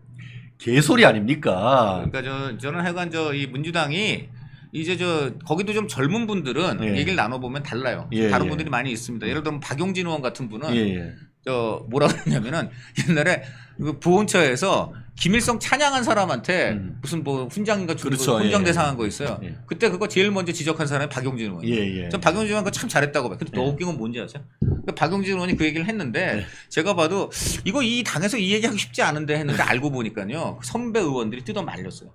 개소리 아닙니까? 그러니까 저는 하여간 이 민주당이 이제 거기도 좀 젊은 분들은 얘기를 나눠보면 달라요. 다른 분들이 많이 있습니다. 예를 들면 박용진 의원 같은 분은 뭐라 그러냐면은 옛날에 그 보훈처에서 김일성 찬양한 사람한테 무슨 훈장인가 훈장 대상한 거 있어요. 그때 그거 제일 먼저 지적한 사람이 박용진 의원이에요. 전 박용진 의원 그거 참 잘했다고 봐요. 근데 더 웃긴 건 뭔지 아세요? 그러니까 박용진 의원이 그 얘기를 했는데 제가 봐도 이거 이 당에서 이 얘기하기 쉽지 않은데 했는데 알고 보니까요 선배 의원들이 뜯어 말렸어요.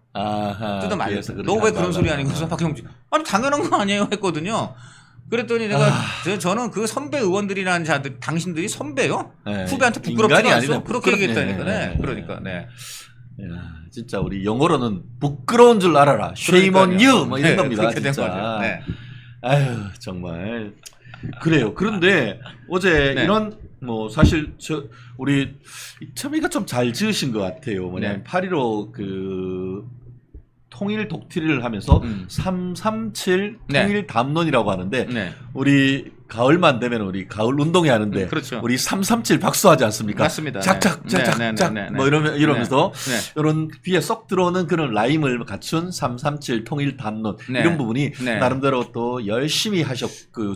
뜯어 말렸어요. 너 왜 그런 소리 하는 거야 박용진? 아니 당연한 거 아니에요 했거든요. 그랬더니 내가 저는 그 선배 의원들이라는 자들 당신들이 선배요? 후배한테 부끄럽지 않소? 그렇게 얘기했다니까. 그러니까 야, 진짜 우리 영어로는 부끄러운 줄 알아라. Shame on you 뭐 이런 겁니다. 그렇게 된 진짜. 거죠. 아유 정말 그래요. 그런데 어제 이런 사실 우리 첨이가 좀 잘 지으신 것 같아요. 뭐냐면 8.15 그 통일 독티를 하면서 337 통일 담론이라고 하는데 우리 가을만 되면 우리 가을 운동회 하는데 우리 337 박수하지 않습니까? 맞습니다. 작작 뭐 이러면서 이런 귀에 쏙 들어오는 그런 라임을 갖춘 337 통일 담론 이런 부분이 나름대로 또 열심히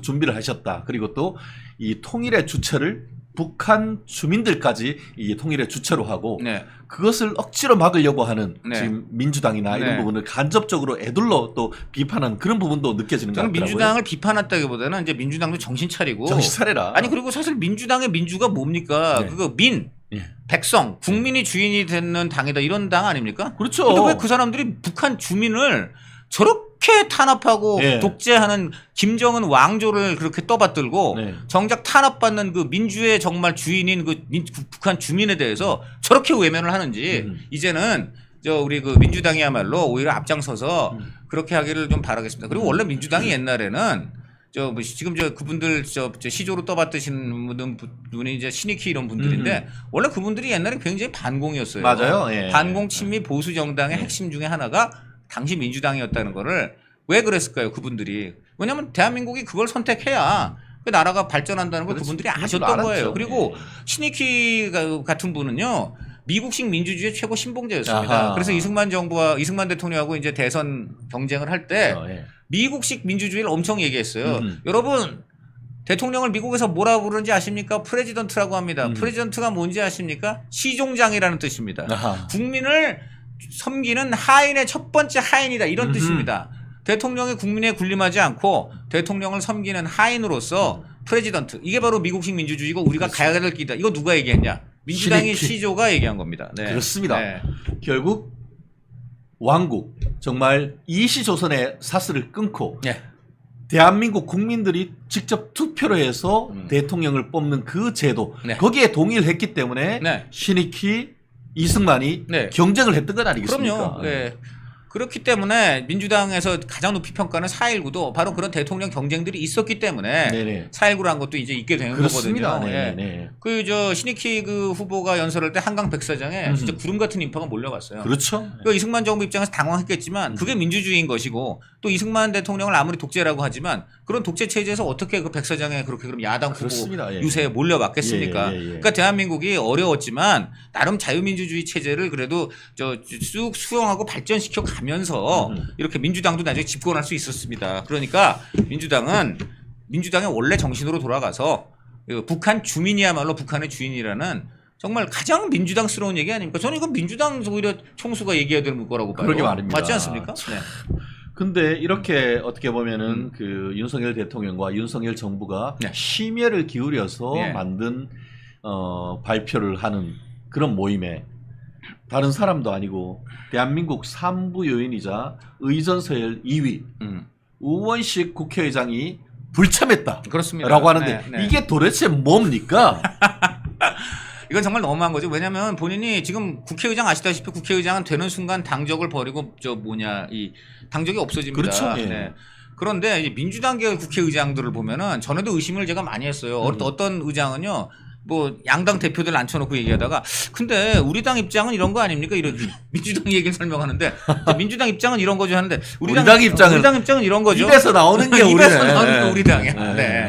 준비를 하셨다. 그리고 또 이 통일의 주체를 북한 주민들까지 이 통일의 주체로 하고 그것을 억지로 막으려고 하는 지금 민주당이나 이런 부분을 간접적으로 애둘러 또 비판한 그런 부분도 느껴지는 것 같더라고요. 저는 민주당을 비판했다기보다는 이제 민주당도 정신 차리고 정신 차려라. 아니 그리고 사실 민주당의 민주가 뭡니까? 그거 백성, 국민이 주인이 되는 당이다 이런 당 아닙니까? 그렇죠. 근데 왜 그 사람들이 북한 주민을 저렇게 탄압하고 독재하는 김정은 왕조를 그렇게 떠받들고 정작 탄압받는 그 민주의 정말 주인인 북한 주민에 대해서 저렇게 외면을 하는지 이제는 우리 그 민주당이야말로 오히려 앞장서서 그렇게 하기를 좀 바라겠습니다. 그리고 원래 민주당이 옛날에는 지금 그분들 시조로 떠받드시는 분이 이제 신익희 이런 분들인데 원래 그분들이 옛날에 굉장히 반공이었어요. 맞아요. 반공 친미 보수 정당의 핵심 중에 하나가 당시 민주당이었다는 거를 왜 그랬을까요? 그분들이. 왜냐하면 대한민국이 그걸 선택해야 그 나라가 발전한다는 걸 그분들이 아셨던 거예요. 그리고 신익희 같은 분은요. 미국식 민주주의의 최고 신봉자였습니다. 그래서 이승만 대통령하고 이제 대선 경쟁을 할 때 미국식 민주주의를 엄청 얘기했어요. 여러분 대통령을 미국에서 뭐라 부르는지 아십니까? 프레지던트라고 합니다. 프레지던트가 뭔지 아십니까? 시종장이라는 뜻입니다. 국민을 섬기는 하인의 첫 번째 하인이다 이런 뜻입니다. 대통령이 국민에 군림하지 않고 대통령을 섬기는 하인으로서 프레지던트 이게 바로 미국식 민주주의고 우리가 가야 될 길이다. 이거 누가 얘기했냐? 민주당의 시조가 얘기한 겁니다. 그렇습니다. 결국 왕국 정말 이시조선의 사슬을 끊고 대한민국 국민들이 직접 투표를 해서 대통령을 뽑는 그 제도 거기에 동의를 했기 때문에 신익희 이승만이 네. 경쟁을 했던 건 아니겠습니까? 그럼요. 네. 그렇기 때문에 민주당에서 가장 높이 평가하는 4.19도 바로 그런 대통령 경쟁들이 있었기 때문에 네네. 4.19라는 것도 이제 있게 되는 그렇습니다. 거거든요. 예. 네네. 그 신익희 그 후보가 연설할 때 한강 백사장에 진짜 구름 같은 인파가 몰려갔어요. 그렇죠. 그 이승만 정부 입장에서 당황했겠지만 그게 민주주의인 것이고 또 이승만 대통령을 아무리 독재라고 하지만 그런 독재 체제에서 어떻게 그 백사장에 그렇게 그럼 야당 후보 그렇습니다. 예. 유세에 몰려왔겠습니까? 예, 예, 예, 예. 그러니까 대한민국이 어려웠지만 나름 자유민주주의 체제를 그래도 쭉 수용하고 발전시켜 가면서 이렇게 민주당도 나중에 집권할 수 있었습니다. 그러니까 민주당의 원래 정신으로 돌아가서 북한 주민이야말로 북한의 주인이라는 정말 가장 민주당스러운 얘기 아닙니까? 저는 이건 민주당 오히려 총수가 얘기해야 되는 거라고 봐요. 그러게 말입니다. 맞지 않습니까? 네. 근데 이렇게 어떻게 보면은 그 윤석열 대통령과 윤석열 정부가 네. 심혈을 기울여서 네. 만든 발표를 하는 그런 모임에 다른 사람도 아니고 대한민국 3부 요인이자 의전서열 2위 우원식 국회의장이 불참했다. 그렇습니다. 라고 하는데 네, 네. 이게 도대체 뭡니까? 이건 정말 너무한 거죠. 왜냐하면 본인이 지금 국회의장 아시다시피 국회의장은 되는 순간 당적을 버리고 이 당적이 없어집니다. 그렇죠. 예. 네. 그런데 이제 민주당 계열 국회의장들을 보면은 전에도 의심을 제가 많이 했어요. 어떤 의장은요. 뭐 양당 대표들 앉혀놓고 얘기하다가 근데 우리 당 입장은 이런 거 아닙니까? 이런 민주당 얘기를 설명하는데 민주당 입장은 이런 거죠 하는데 우리 당 입장은 이런 거죠. 입에서 나오는 게 입에서 나오는 게 우리 당이야. 네. 네.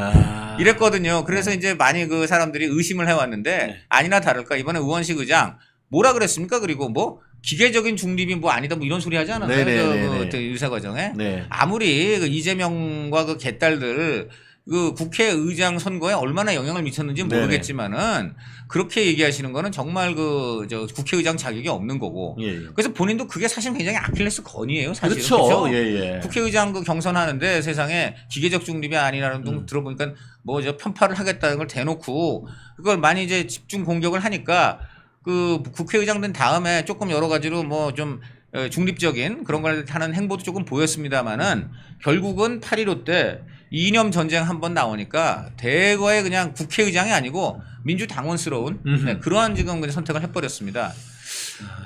이랬거든요. 그래서 이제 많이 그 사람들이 의심을 해왔는데 아니나 다를까 이번에 우원식 의장 뭐라 그랬습니까? 그리고 뭐 기계적인 중립이 뭐 아니다 뭐 이런 소리 하지 않았나요? 그 유세 과정에 네. 아무리 그 이재명과 그 개딸들 그 국회의장 선거에 얼마나 영향을 미쳤는지 모르겠지만은 그렇게 얘기하시는 거는 정말 국회의장 자격이 없는 거고. 예. 그래서 본인도 그게 사실 굉장히 아킬레스 건이에요. 사실은. 그렇죠. 그렇죠? 예. 국회의장 그 경선하는데 세상에 기계적 중립이 아니라는 등 들어보니까 뭐 편파를 하겠다는 걸 대놓고 그걸 많이 이제 집중 공격을 하니까 그 국회의장 된 다음에 조금 여러 가지로 뭐 좀 중립적인 그런 걸 하는 행보도 조금 보였습니다만은 결국은 8.15 때 이념 전쟁 한번 나오니까 대거에 그냥 국회의장이 아니고 민주당원스러운 그러한 지금 선택을 해버렸습니다.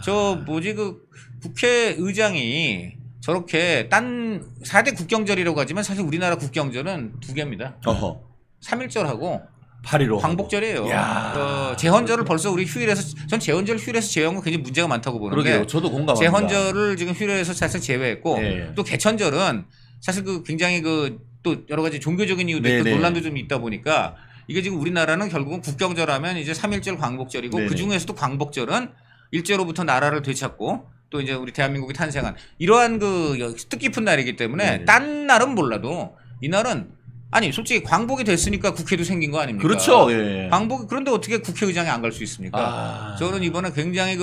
그 국회의장이 저렇게 딴 4대 국경절이라고 하지만 사실 우리나라 국경절은 2개입니다. 3.1절하고 8.15 광복절이에요. 제헌절을 벌써 우리 전 제헌절 휴일에서 제외한 건 굉장히 문제가 많다고 보는데 그러게요. 저도 공감합니다. 제헌절을 지금 휴일에서 사실 제외했고 또 개천절은 사실 굉장히 또 여러 가지 종교적인 이유도 있고 논란도 좀 있다 보니까 이게 지금 우리나라는 결국은 국경절 하면 이제 3.1절 광복절이고 그 중에서도 광복절은 일제로부터 나라를 되찾고 또 이제 우리 대한민국이 탄생한 이러한 뜻깊은 날이기 때문에 딴 날은 몰라도 이날은 아니 솔직히 광복이 됐으니까 국회도 생긴 거 아닙니까? 그렇죠. 예. 그런데 어떻게 국회의장이 안 갈 수 있습니까? 저는 이번에 굉장히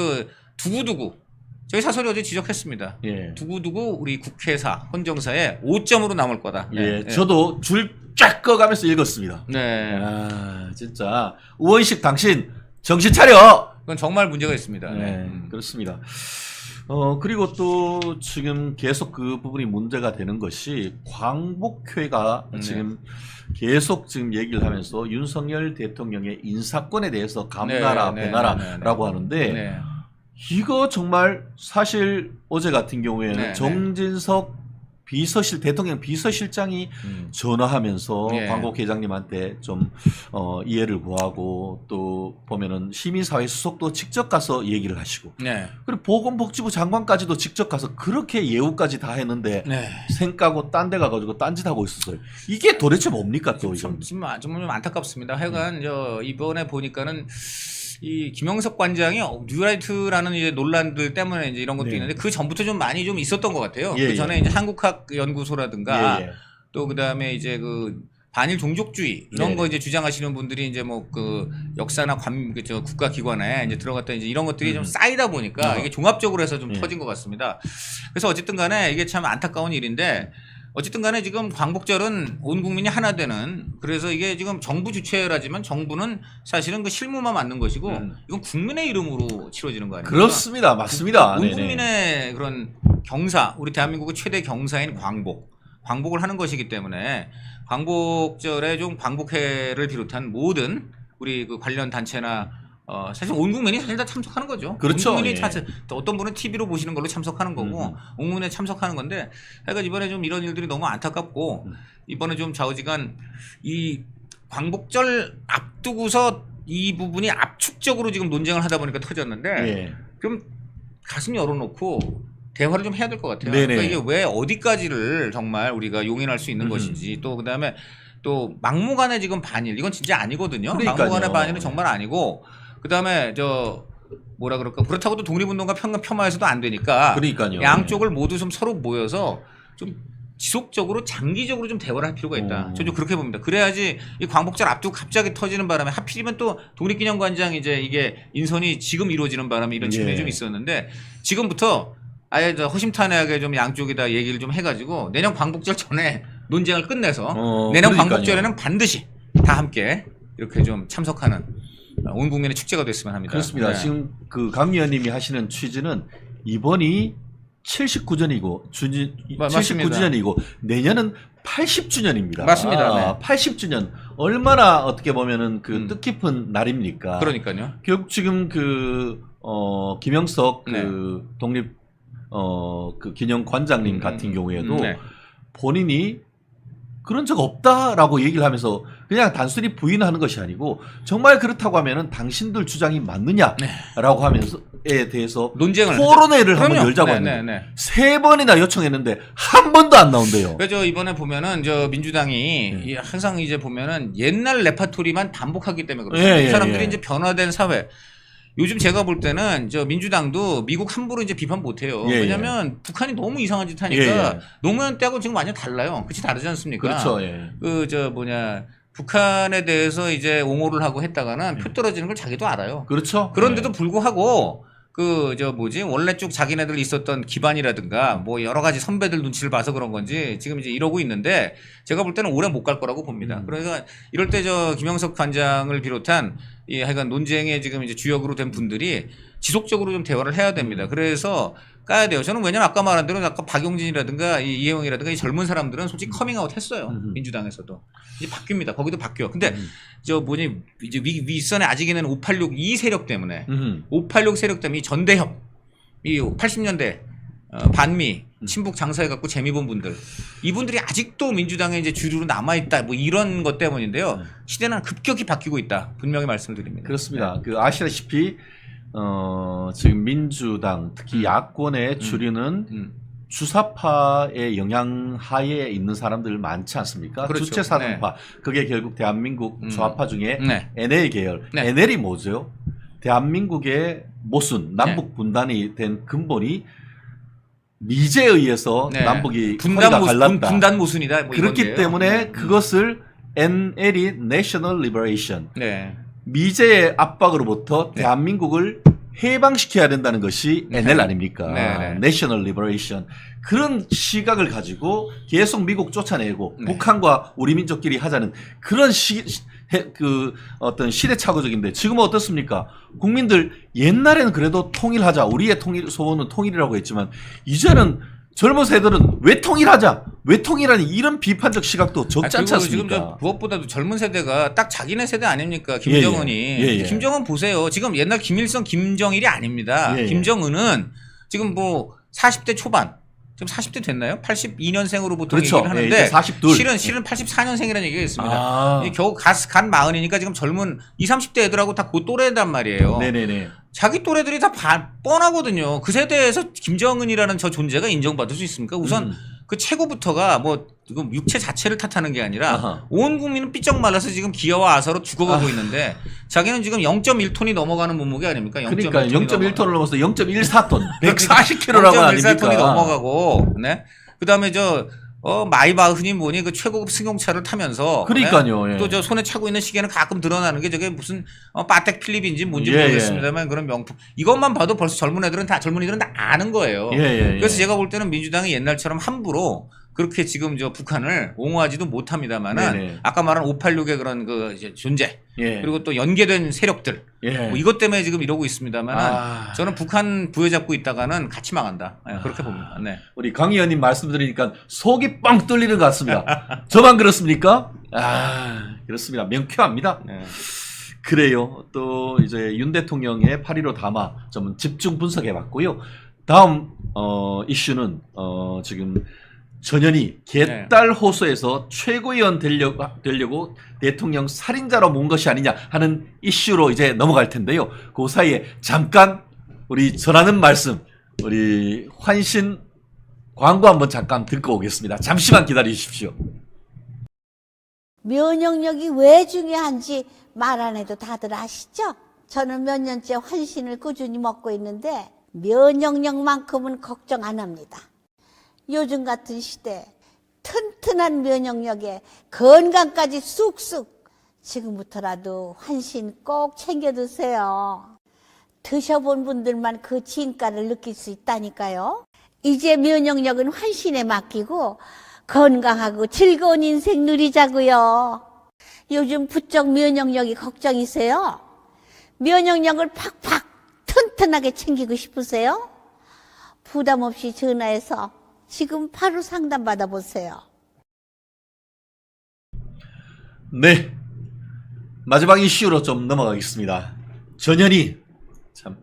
두고두고 저희 사설이 어제 지적했습니다. 두고두고 우리 국회사 헌정사에 5점으로 남을 거다. 저도 줄 쫙 꺼가면서 읽었습니다. 네. 진짜 우원식 당신 정신 차려. 그건 정말 문제가 있습니다. 그렇습니다. 그리고 또 지금 계속 그 부분이 문제가 되는 것이 광복회가 지금 계속 지금 얘기를 하면서 윤석열 대통령의 인사권에 대해서 감나라 배나라라고 하는데 이거 정말 사실 어제 같은 경우에는 정진석 대통령 비서실장이 전화하면서 광복회장님한테 좀 이해를 구하고 또 보면은 시민사회 수석도 직접 가서 얘기를 하시고 그리고 보건복지부 장관까지도 직접 가서 그렇게 예우까지 다 했는데 생까고 딴 데 가가지고 딴짓하고 있었어요. 이게 도대체 뭡니까 또 이건? 정말 좀 안타깝습니다. 하여간 이번에 보니까는 이 김영석 관장이 뉴라이트라는 이제 논란들 때문에 이제 이런 것도 있는데 그 전부터 좀 많이 좀 있었던 것 같아요. 그 전에 이제 한국학연구소라든가 또 그다음에 이제 반일 종족주의 이런 거 이제 주장하시는 분들이 이제 뭐 역사나 국가기관에 이제 들어갔다 이제 이런 것들이 좀 쌓이다 보니까 이게 종합적으로 해서 좀 터진 것 같습니다. 그래서 어쨌든 간에 이게 참 안타까운 일인데 어쨌든 간에 지금 광복절은 온 국민이 하나 되는 그래서 이게 지금 정부 주최라지만 정부는 사실은 실무만 맞는 것이고 이건 국민의 이름으로 치러지는 거 아닙니까? 그렇습니다. 맞습니다. 온 국민의 그런 경사 우리 대한민국의 최대 경사인 광복을 하는 것이기 때문에 광복절에 좀 광복회를 비롯한 모든 우리 관련 단체나 사실 온 국민이 사실 다 참석하는 거죠. 그렇죠. 온 국민이 예. 어떤 분은 TV로 보시는 걸로 참석하는 거고 온 국민이 참석하는 건데 하여간 이번에 좀 이런 일들이 너무 안타깝고 이번에 좀 좌우지간 이 광복절 앞두고서 이 부분이 압축적으로 지금 논쟁을 하다 보니까 터졌는데 예. 좀 가슴 열어놓고 대화를 좀 해야 될 것 같아요. 네네. 그러니까 이게 왜 어디까지를 정말 우리가 용인할 수 있는 것인지 또 그다음에 또 막무가내 지금 반일 이건 진짜 아니거든요. 그러니까요. 막무가내 반일은 정말 아니고 그다음에 저 뭐라 그럴까 그렇다고 또 독립운동가 폄하해서도 안 되니까 그러니까요. 양쪽을 모두 좀 서로 모여서 좀 지속적으로 장기적으로 좀 대화를 할 필요가 있다. 저는 좀 그렇게 봅니다. 그래야지 이 광복절 앞두고 갑자기 터지는 바람에 하필이면 또 독립기념관장 이제 이게 인선이 지금 이루어지는 바람에 이런 측면이 예. 좀 있었는데 지금부터 아예 저 허심탄회하게 좀 양쪽에다 얘기를 좀 해가지고 내년 광복절 전에 논쟁을 끝내서 내년 그러니까요. 광복절에는 반드시 다 함께 이렇게 좀 참석하는 온 국민의 축제가 됐으면 합니다. 그렇습니다. 네. 지금 그 강 의원님이 하시는 취지는 이번이 79주년이고 맞습니다. 79주년이고 내년은 80주년입니다. 맞습니다. 네. 80주년 얼마나 어떻게 보면은 그 뜻깊은 날입니까? 그러니까요. 결국 지금 김영석 네. 그 독립 그 기념관장님 같은 경우에도 네. 본인이 그런 적 없다라고 얘기를 하면서 그냥 단순히 부인하는 것이 아니고 정말 그렇다고 하면은 당신들 주장이 맞느냐라고 하면서에 대해서 논쟁을 토론회를 한번 그럼요. 열자고 네, 했는데 네, 네. 3번이나 요청했는데 한 번도 안 나온대요. 그래서 이번에 보면은 저 민주당이 이 항상 이제 보면은 옛날 레파토리만 반복하기 때문에 그렇습니다. 예, 이 사람들이 예. 이제 변화된 사회. 요즘 제가 볼 때는 저 민주당도 미국 함부로 이제 비판 못 해요. 예, 왜냐면 북한이 너무 이상한 짓 하니까 예. 노무현 때하고 지금 완전 달라요. 그치 다르지 않습니까? 그렇죠. 예. 북한에 대해서 이제 옹호를 하고 했다가는 표 떨어지는 걸 자기도 알아요. 그렇죠. 그런데도 예. 불구하고 원래 쭉 자기네들 있었던 기반이라든가 뭐 여러 가지 선배들 눈치를 봐서 그런 건지 지금 이제 이러고 있는데 제가 볼 때는 오래 못 갈 거라고 봅니다. 그러니까 이럴 때 김영석 관장을 비롯한 이 하여간 논쟁의 지금 이제 주역으로 된 분들이 지속적으로 좀 대화를 해야 됩니다. 그래서 까야 돼요. 저는 왜냐면 아까 말한 대로 아까 박용진이라든가 이혜영이라든가 이 젊은 사람들은 솔직히 커밍아웃 했어요. 민주당에서도. 이제 바뀝니다. 거기도 바뀌어. 근데 이제 윗선에 아직 있는 586 이 세력 때문에 586 세력 때문에 이 전대협 이 80년대 반미 친북 장사해 갖고 재미 본 분들 이분들이 아직도 민주당에 이제 주류로 남아 있다 뭐 이런 것 때문인데요. 시대는 급격히 바뀌고 있다. 분명히 말씀을 드립니다. 그렇습니다. 그 아시다시피 지금 민주당 특히 야권의 주류는 주사파의 영향 하에 있는 사람들 많지 않습니까? 그렇죠. 주체사상파. 그게 결국 대한민국 좌파 중에 네. NL 계열. 네. NL이 뭐죠? 대한민국의 모순, 남북 분단이 된 근본이 미제에 의해서 네. 남북이 허리가 갈랐다. 분단 모순이다. 뭐 그렇기 이건데요. 때문에 그것을 NL이 National Liberation. 네. 미제의 압박으로부터 대한민국을 해방시켜야 된다는 것이 NL 아닙니까? 네. National Liberation. 그런 시각을 가지고 계속 미국 쫓아내고 네. 북한과 우리 민족끼리 하자는 그런 어떤 시대착오적인데 지금은 어떻습니까? 국민들 옛날에는 그래도 통일하자. 우리의 소원은 통일이라고 했지만 이제는 젊은 세대들은 왜 통일하자? 왜 통일하니? 이런 비판적 시각도 적지 않지 않습니까? 지금 무엇보다도 젊은 세대가 딱 자기네 세대 아닙니까? 김정은이. 예. 김정은 보세요. 지금 옛날 김일성, 김정일이 아닙니다. 예. 김정은은 지금 뭐 40대 초반. 지금 40대 됐나요? 82년생으로 보통 그렇죠. 얘기를 하는데 이제 42. 실은 84년생이라는 얘기가 있습니다. 아. 겨우 간 40이니까 지금 젊은 20, 30대 애들하고 다 그 또래단 말이에요. 네네네. 자기 또래들이 다 뻔하거든요. 그 세대에서 김정은이라는 저 존재가 인정받을 수 있습니까? 우선 그 최고부터가 뭐 지금 육체 자체를 탓하는 게 아니라 아하. 온 국민은 삐쩍 말라서 지금 기아와 아사로 죽어가고 있는데 자기는 지금 0.1톤이 넘어가는 몸무게 아닙니까? 그러니까 0.1톤을 넘어서 0.14톤, 140kg라고 0.14톤이 아닙니까? 넘어가고, 네. 그 다음에 마이바흐니 뭐니 그 최고급 승용차를 타면서. 그러니까요. 네? 예. 또 저 손에 차고 있는 시계는 가끔 드러나는 게 저게 무슨 빠텍 필립인지 뭔지 예, 모르겠습니다만 그런 명품. 이것만 봐도 벌써 젊은이들은 다 아는 거예요. 예. 그래서 제가 볼 때는 민주당이 옛날처럼 함부로 그렇게 지금 북한을 옹호하지도 못합니다만은 네네. 아까 말한 586의 그런 이제 존재 예. 그리고 또 연계된 세력들 예. 뭐 이것 때문에 지금 이러고 있습니다만은 저는 북한 부여잡고 있다가는 같이 망한다. 네, 그렇게 봅니다. 네. 우리 강 의원님 말씀드리니까 속이 뻥 뚫리는 것 같습니다. 저만 그렇습니까? 그렇습니다. 명쾌합니다. 네. 그래요. 또 이제 윤 대통령의 8.15 담화 좀 집중 분석해봤고요. 다음 이슈는 지금 전현희 개딸 호소에서 최고위원 되려고 대통령 살인자로 모은 것이 아니냐 하는 이슈로 이제 넘어갈 텐데요. 그 사이에 잠깐 우리 전하는 말씀 우리 환신 광고 한번 잠깐 듣고 오겠습니다. 잠시만 기다려 주십시오. 면역력이 왜 중요한지 말 안 해도 다들 아시죠? 저는 몇 년째 환신을 꾸준히 먹고 있는데 면역력만큼은 걱정 안 합니다. 요즘 같은 시대 튼튼한 면역력에 건강까지 쑥쑥 지금부터라도 환신 꼭 챙겨 드세요. 드셔본 분들만 그 진가를 느낄 수 있다니까요. 이제 면역력은 환신에 맡기고 건강하고 즐거운 인생 누리자고요. 요즘 부쩍 면역력이 걱정이세요? 면역력을 팍팍 튼튼하게 챙기고 싶으세요? 부담 없이 전화해서 지금 바로 상담 받아보세요. 네, 마지막 이슈로 좀 넘어가겠습니다. 전현희, 참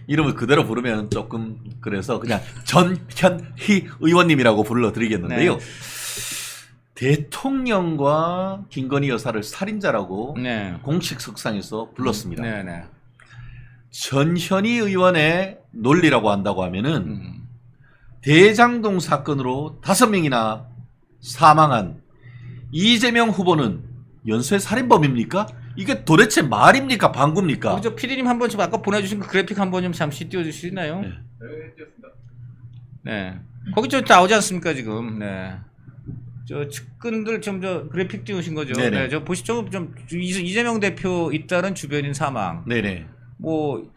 이름을 그대로 부르면 조금 그래서 그냥 전현희 의원님이라고 불러드리겠는데요. 네. 대통령과 김건희 여사를 살인자라고 네. 공식 석상에서 불렀습니다. 네네. 전현희 의원의 논리라고 한다고 하면은 대장동 사건으로 5명이나 사망한 이재명 후보는 연쇄 살인범입니까? 이게 도대체 말입니까? 방구입니까? 저 PD님 한번 좀 아까 보내주신 그 그래픽 한번 좀 잠시 띄워주실 수 있나요? 네. 네. 거기 좀 나오지 않습니까 지금? 네. 저 측근들 좀 저 그래픽 띄우신 거죠? 네네. 네. 저 보시죠. 좀 이재명 대표 잇따른 주변인 사망. 네네. 뭐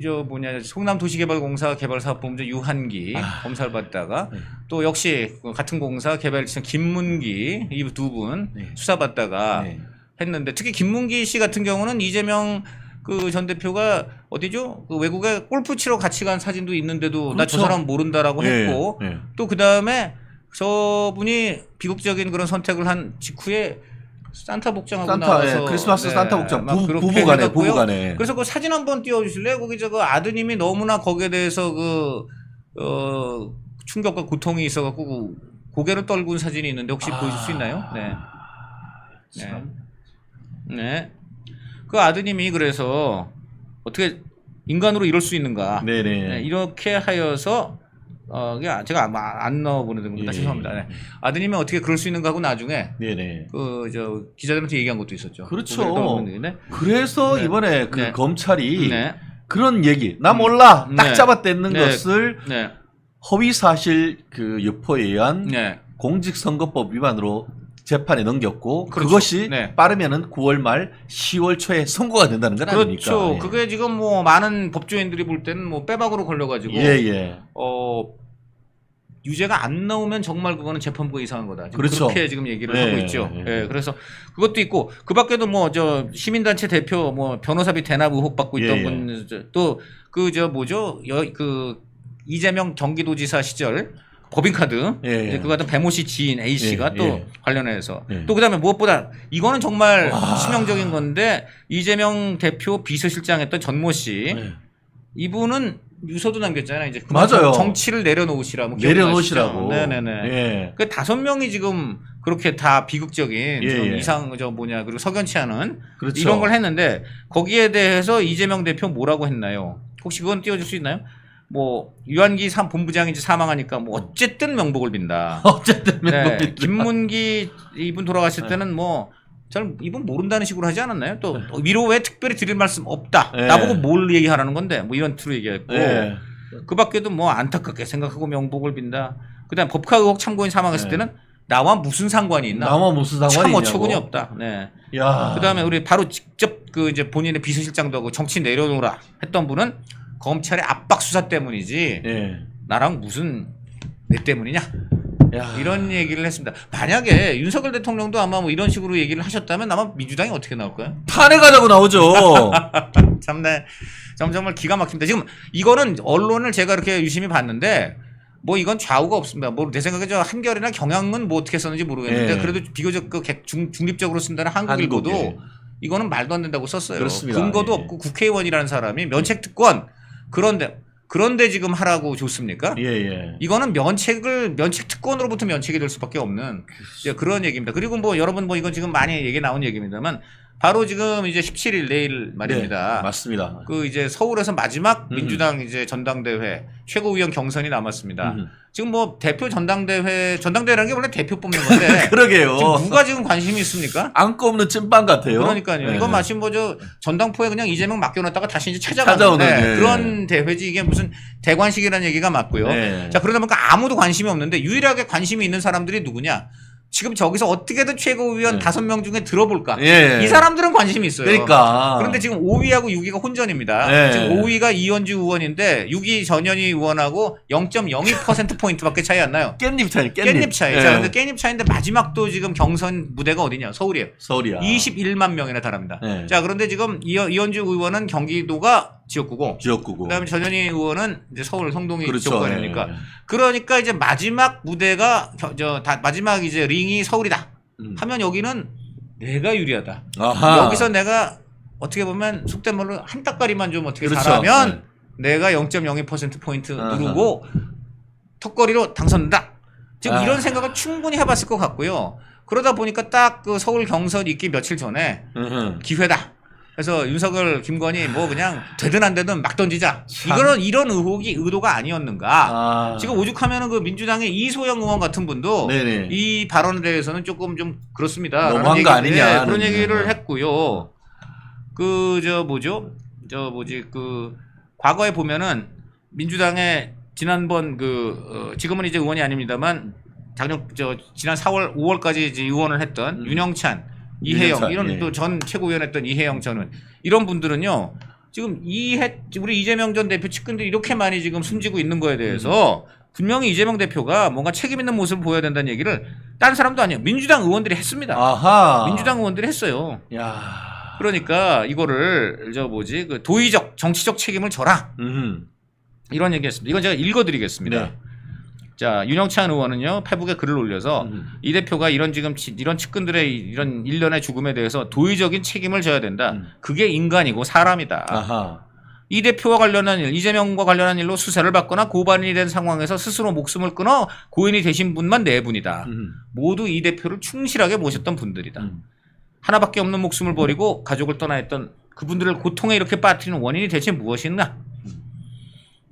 저 뭐냐 성남도시개발공사 개발사업본부장 유한기 검사를 받다가 네. 또 역시 같은 공사 개발팀 김문기 이 두 분 네. 수사받다가 네. 했는데 특히 김문기 씨 같은 경우는 이재명 그 전 대표가 어디죠? 그 외국에 골프 치러 같이 간 사진도 있는데도 나 저 그렇죠. 사람 모른다라고 네. 했고 네. 또 그 다음에 저분이 비극적인 그런 선택을 한 직후에 산타 복장하고 산타, 나와서 예, 크리스마스 산타 복장 막 그렇게 부부간에 해갖고요. 부부간에. 그래서 그 사진 한번 띄워주실래요? 거기 저거 아드님이 너무나 거기에 대해서 충격과 고통이 있어갖고 고개를 떨군 사진이 있는데 혹시 보여줄 수 있나요? 네. 네. 참. 네. 그 아드님이 그래서 어떻게 인간으로 이럴 수 있는가? 네네. 네, 이렇게 하여서 제가 아마 안 넣어보는 겁니다. 예. 죄송합니다. 네. 아드님이 어떻게 그럴 수 있는가 하고 나중에 네네. 그 저 기자들한테 얘기한 것도 있었죠. 그렇죠. 네. 그래서 네. 이번에 그 네. 검찰이 네. 그런 얘기 나 몰라 딱 네. 잡아떼는 네. 것을 네. 허위 사실 그 유포에 의한 네. 공직선거법 위반으로 재판에 넘겼고 그렇죠. 그것이 네. 빠르면은 9월 말 10월 초에 선고가 된다는 건 아닙니까? 그렇죠. 예. 그게 지금 뭐 많은 법조인들이 볼 때는 뭐 빼박으로 걸려가지고 예. 유죄가 안 나오면 정말 그거는 재판부가 이상한 거다. 지금 그렇죠. 그렇게 지금 얘기를 예, 하고 있죠. 예. 예, 그래서 그것도 있고 그 밖에도 뭐 저 시민단체 대표 뭐 변호사비 대납 의혹 받고 있던 예. 분 또 그 저 뭐죠 그 이재명 경기도지사 시절 법인카드 예. 이제 그 같은 배모 씨 지인 A 씨가 예, 또 예. 관련해서 예. 또 그다음에 무엇보다 이거는 정말 와. 치명적인 건데 이재명 대표 비서실장 했던 전모 씨 예. 이분은 유서도 남겼잖아요. 이제 맞아요. 정치를 내려놓으시라. 뭐 내려놓으시라고. 네네네. 예. 그 5명이 지금 그렇게 다 비극적인 좀 예. 이상 저 뭐냐 그리고 석연치 않은 그렇죠. 이런 걸 했는데 거기에 대해서 이재명 대표 뭐라고 했나요? 혹시 그건 띄워줄 수 있나요? 뭐 유한기 본부장이 이제 사망하니까 뭐 어쨌든 명복을 빈다. 어쨌든 네. 김문기 이분 돌아가실 때는 뭐 잘 이분 모른다는 식으로 하지 않았나요? 또 위로에 특별히 드릴 말씀 없다. 네. 나보고 뭘 얘기하라는 건데 뭐 이런 투로 얘기했고 예. 그 밖에도 뭐 안타깝게 생각하고 명복을 빈다. 그다음 법카 의혹 참고인 사망했을 네. 때는 나와 무슨 상관이 있나? 나와 무슨 상관이 참 있냐고. 어처구니 없다. 네. 야. 그다음에 우리 바로 직접 그 이제 본인의 비서실장도 하고 정치 내려놓으라 했던 분은 검찰의 압박 수사 때문이지. 예. 나랑 무슨 내 때문이냐? 야. 이런 얘기를 했습니다. 만약에 윤석열 대통령도 아마 뭐 이런 식으로 얘기를 하셨다면 아마 민주당이 어떻게 나올까요? 탄핵하자고 나오죠. 참네. 정말 기가 막힙니다. 지금 이거는 언론을 제가 이렇게 유심히 봤는데 뭐 이건 좌우가 없습니다. 뭐 내 생각에 저 한겨레나 경향은 뭐 어떻게 썼는지 모르겠는데 예. 그래도 비교적 그 중립적으로 쓴다는 한국일보도 한국에. 이거는 말도 안 된다고 썼어요. 그렇습니다. 근거도 예. 없고 국회의원이라는 사람이 면책특권 그런데 지금 하라고 좋습니까? 예. 이거는 면책특권으로부터 면책이 될 수밖에 없는 이제 그런 얘기입니다. 그리고 뭐 여러분 뭐 이건 지금 많이 얘기 나온 얘기입니다만 바로 지금 이제 17일 내일 말입니다. 네, 맞습니다. 그 이제 서울에서 마지막 민주당 이제 전당대회 최고위원 경선이 남았습니다. 지금 뭐 대표 전당대회라는 게 원래 대표 뽑는 건데 그러게요. 지금 누가 지금 관심이 있습니까? 안고 없는 찐빵 같아요. 그러니까요. 네. 이건 마치 뭐 저 전당포에 그냥 이재명 맡겨놨다가 다시 이제 찾아오는, 찾아가는 네. 그런 대회지 이게 무슨 대관식이라는 얘기가 맞고요. 네. 자 그러다 보니까 아무도 관심이 없는데 유일하게 관심이 있는 사람들이 누구냐? 지금 저기서 어떻게든 최고위원 네. 5명 중에 들어볼까? 예. 이 사람들은 관심이 있어요. 그러니까. 그런데 지금 5위하고 6위가 혼전입니다. 네. 지금 5위가 이현주 의원인데 6위 전현희 의원하고 0.02%포인트밖에 차이 안 나요. 깻잎 차이, 깻잎 차이. 예. 자, 근데 깻잎 차이인데 마지막도 지금 경선 무대가 어디냐? 서울이에요. 서울이야. 21만 명이나 달합니다. 네. 자, 그런데 지금 이현주 의원은 경기도가 지역구고, 지역구고. 그다음에 전현희 의원은 이제 서울 성동이 그렇죠. 지역구니까. 예. 그러니까 이제 마지막 무대가 마지막 이제 링이 서울이다. 하면 여기는 내가 유리하다. 아하. 여기서 내가 어떻게 보면 속된 말로 한 따까리만 좀 어떻게 그렇죠. 잘하면 내가 0.02%포인트 아하. 누르고 턱걸이로 당선된다. 지금 아. 이런 생각을 충분히 해봤을 것 같고요. 그러다 보니까 딱 그 서울 경선 있기 며칠 전에 기회다. 그래서 윤석열, 김건희 뭐 그냥 되든 안 되든 막 던지자. 참. 이런 의도가 아니었는가. 아. 지금 오죽하면은 그 민주당의 이소영 의원 같은 분도 네네. 이 발언에 대해서는 조금 좀 그렇습니다. 너무한 라는 거 얘기인데 아니냐. 그런 얘기를 네. 했고요. 그 과거에 보면은 민주당의 지난번 지금은 이제 의원이 아닙니다만 지난 4월 5월까지 이제 의원을 했던 윤영찬, 이혜영 이런 예. 또 전 최고위원 했던 이혜영 전은 이런 분들은요. 지금 우리 이재명 전 대표 측근들이 이렇게 많이 지금 숨지고 있는 거에 대해서 분명히 이재명 대표가 뭔가 책임 있는 모습을 보여야 된다는 얘기를 다른 사람도 아니에요. 민주당 의원들이 했습니다. 아하. 민주당 의원들이 했어요. 야. 그러니까 이거를 도의적 정치적 책임을 져라. 이런 얘기했습니다. 이건 제가 읽어드리겠습니다. 네. 자, 윤영찬 의원은요 페북에 글을 올려서 이 대표가 이런 측근들의 이런 일련의 죽음에 대해서 도의적인 책임을 져야 된다. 그게 인간이고 사람이다. 아하. 이 대표와 관련한 일, 이재명과 관련한 일로 수사를 받거나 고발이 된 상황에서 스스로 목숨을 끊어 고인이 되신 분만 4분이다. 모두 이 대표를 충실하게 모셨던 분들이다. 하나밖에 없는 목숨을 버리고 가족을 떠나 했던 그분들을 고통에 이렇게 빠뜨리는 원인이 대체 무엇인가?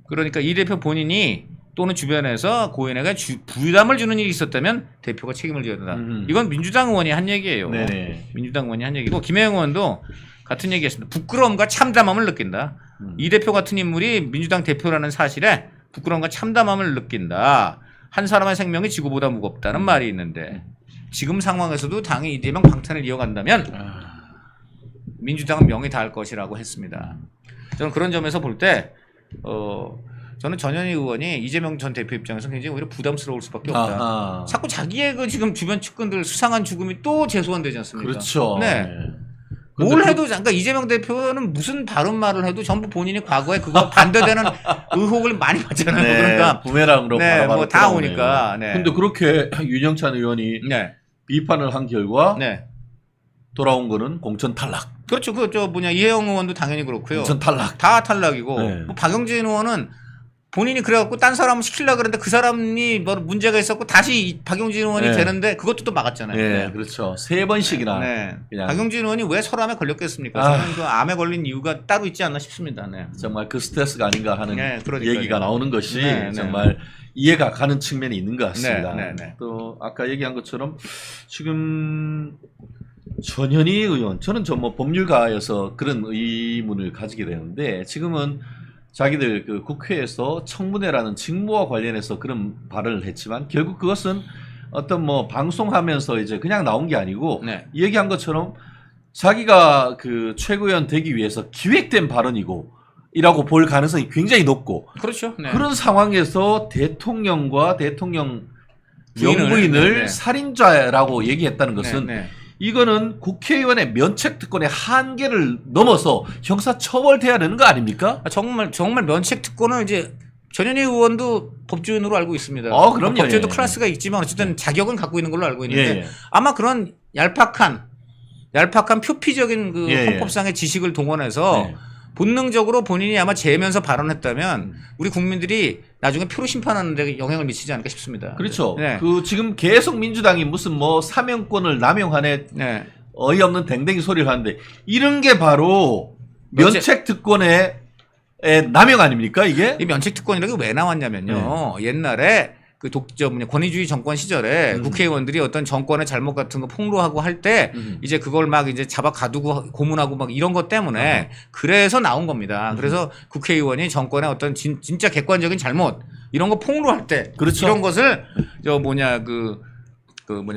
그러니까 이 대표 본인이 또는 주변에서 고인에게 부담을 주는 일이 있었다면 대표가 책임을 져야 된다. 이건 민주당 의원이 한 얘기예요. 네네. 민주당 의원이 한 얘기고 김혜영 의원도 같은 얘기했습니다. 부끄러움과 참담함을 느낀다. 이 대표 같은 인물이 민주당 대표라는 사실에 부끄러움과 참담함을 느낀다. 한 사람의 생명이 지구보다 무겁다는 말이 있는데 지금 상황에서도 당이 이재명 방탄을 이어간다면 민주당은 명이 닿을 것이라고 했습니다. 저는 그런 점에서 볼 때 저는 전현희 의원이 이재명 전 대표 입장에서 굉장히 오히려 부담스러울 수밖에 없다. 아하. 자꾸 자기의 지금 주변 측근들 수상한 죽음이 또 재소환되지 않습니까? 그렇죠. 네. 뭘 해도 그러니까 이재명 대표는 무슨 바른 말을 해도 전부 본인이 과거에 그거 반대되는 의혹을 많이 받잖아요. 네. 그러니까 부메랑으로 네, 바로바로 뭐 다 돌아오네요. 오니까. 네. 근데 그렇게 윤영찬 의원이 네. 비판을 한 결과 네. 돌아온 거는 공천 탈락. 그렇죠. 이혜영 의원도 당연히 그렇고요. 공천 탈락. 다 탈락이고 네. 뭐 박영진 의원은 본인이 그래갖고 딴 사람을 시키려고 그랬는데 그 사람이 뭐 문제가 있었고 다시 박영진 의원이 네. 되는데 그것도 또 막았잖아요. 네, 그렇죠. 3번씩이나. 네. 그냥. 박영진 의원이 왜 설암에 걸렸겠습니까? 아. 저는 그 암에 걸린 이유가 따로 있지 않나 싶습니다. 네. 정말 그 스트레스가 아닌가 하는 네, 그러니까요. 얘기가 나오는 것이 네, 네. 정말 이해가 가는 측면이 있는 것 같습니다. 네, 네, 네. 또 아까 얘기한 것처럼 지금 전현희 의원, 저는 뭐 법률가여서 그런 의문을 가지게 되는데 지금은 자기들 그 국회에서 청문회라는 직무와 관련해서 그런 발언을 했지만 결국 그것은 어떤 뭐 방송하면서 이제 그냥 나온 게 아니고 네. 얘기한 것처럼 자기가 그 최고위원 되기 위해서 기획된 발언이고 이라고 볼 가능성이 굉장히 높고 그렇죠. 네. 그런 상황에서 대통령과 대통령 부인을, 영부인을 네, 네. 살인자라고 얘기했다는 것은 네, 네. 이거는 국회의원의 면책특권의 한계를 넘어서 형사처벌돼야 되는 거 아닙니까? 정말 면책 특권을 이제 전현희 의원도 법조인으로 알고 있습니다. 그럼요. 법조인도 예. 클래스가 있지만 어쨌든 자격은 갖고 있는 걸로 알고 있는데 예, 예. 아마 그런 얄팍한 얄팍한 표피적인 그 예, 예. 헌법상의 지식을 동원해서 네. 본능적으로 본인이 아마 재면서 발언했다면 우리 국민들이 나중에 표로 심판하는 데 영향을 미치지 않을까 싶습니다. 그렇죠. 네. 그 지금 계속 민주당이 무슨 뭐 사명권을 남용하네 네. 어이없는 댕댕이 소리를 하는데 이런 게 바로 면책 특권의 남용 아닙니까 이게? 이 면책 특권이라는 게 왜 나왔냐면요. 옛날에 그 권위주의 정권 시절에 국회의원들이 어떤 정권의 잘못 같은 거 폭로하고 할 때 이제 그걸 막 이제 잡아 가두고 고문하고 막 이런 것 때문에 그래서 나온 겁니다. 그래서 국회의원이 정권의 어떤 진짜 객관적인 잘못 이런 거 폭로할 때 그렇죠. 이런 것을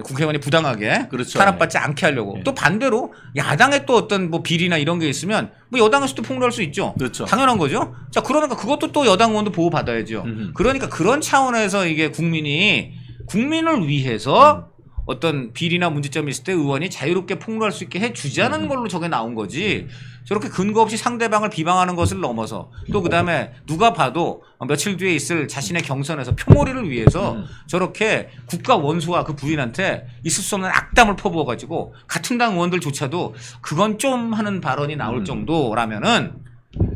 국회의원이 부당하게 그렇죠. 탄압받지 않게 하려고. 네. 또 반대로 야당에 또 어떤 뭐 비리나 이런 게 있으면 뭐 여당에서도 폭로할 수 있죠. 그렇죠. 당연한 거죠. 자, 그러니까 그것도 또 여당 의원도 보호받아야죠. 그러니까 그런 차원에서 이게 국민을 위해서 어떤 비리나 문제점이 있을 때 의원이 자유롭게 폭로할 수 있게 해주자는 걸로 저게 나온 거지. 저렇게 근거 없이 상대방을 비방하는 것을 넘어서 또 그다음에 누가 봐도 며칠 뒤에 있을 자신의 경선에서 표몰이를 위해서 저렇게 국가 원수와 그 부인한테 있을 수 없는 악담을 퍼부어가지고 같은 당 의원들조차도 그건 좀 하는 발언이 나올 정도라면은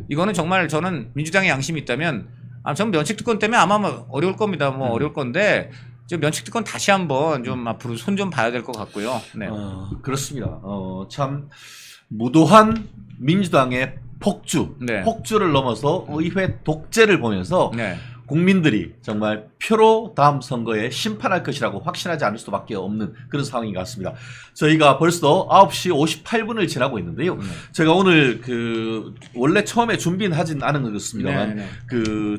이거는 정말 저는 민주당의 양심이 있다면 저는 면책특권 때문에 아마 어려울 겁니다. 어려울 건데 면책특권 다시 한번 좀 앞으로 손 좀 봐야 될 것 같고요. 네. 그렇습니다. 참 무도한 민주당의 폭주, 네. 폭주를 넘어서 의회 독재를 보면서 네. 국민들이 정말 표로 다음 선거에 심판할 것이라고 확신하지 않을 수밖에 없는 그런 상황인 것 같습니다. 저희가 벌써 9시 58분을 지나고 있는데요. 제가 오늘 원래 처음에 준비는 하진 않은 것 같습니다만 네.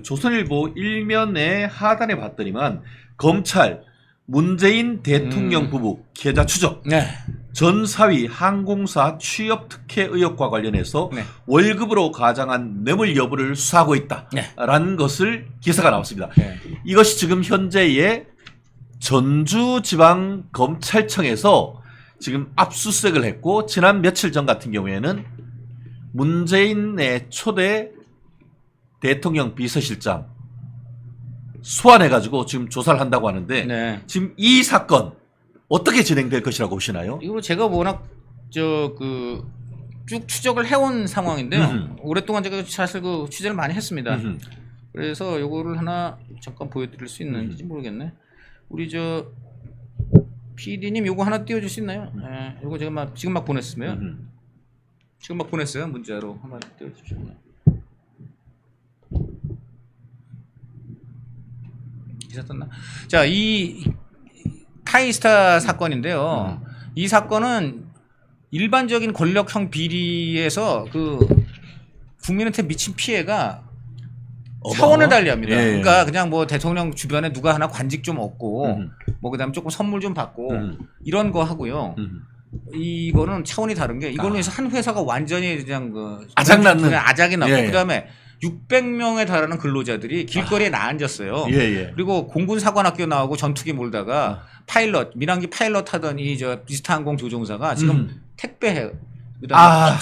조선일보 일면에 하단에 봤더니만 검찰 문재인 대통령 부부 계좌 추적 네. 전 사위 항공사 취업 특혜 의혹과 관련해서 네. 월급으로 가장한 뇌물 여부를 수사하고 있다라는 것을 기사가 나왔습니다. 네. 이것이 지금 현재의 전주지방검찰청에서 지금 압수수색을 했고 지난 며칠 전 같은 경우에는 문재인의 초대 대통령 비서실장 소환해가지고 지금 조사를 한다고 하는데 네. 지금 이 사건 어떻게 진행될 것이라고 보시나요? 이거 제가 워낙 쭉 추적을 해온 상황인데요. 오랫동안 제가 사실 그 취재를 많이 했습니다. 그래서 요거를 하나 잠깐 보여드릴 수 있는지 모르겠네. 우리 PD님 요거 하나 띄워줄 수 있나요? 네, 요거 제가 지금 막 보냈으며 지금 막 보냈어요. 문자로 한번 띄워주십시오. 기사 떴나? 자, 이 카이스타 사건인데요. 이 사건은 일반적인 권력형 비리에서 국민한테 미친 피해가 차원을 달리합니다. 예. 그러니까 그냥 뭐 대통령 주변에 누가 하나 관직 좀 얻고 뭐 그다음에 조금 선물 좀 받고 이런 거 하고요. 이거는 차원이 다른 게 이걸로 해서 한 회사가 완전히 그냥 아작났는 아작이 나고 예. 그다음에 600명에 달하는 근로자들이 길거리에 나앉았어요. 예. 그리고 공군사관학교 나오고 전투기 몰다가 파일럿, 민항기 파일럿 하던 비스타항공 조종사가 지금 택배해요. 그다음에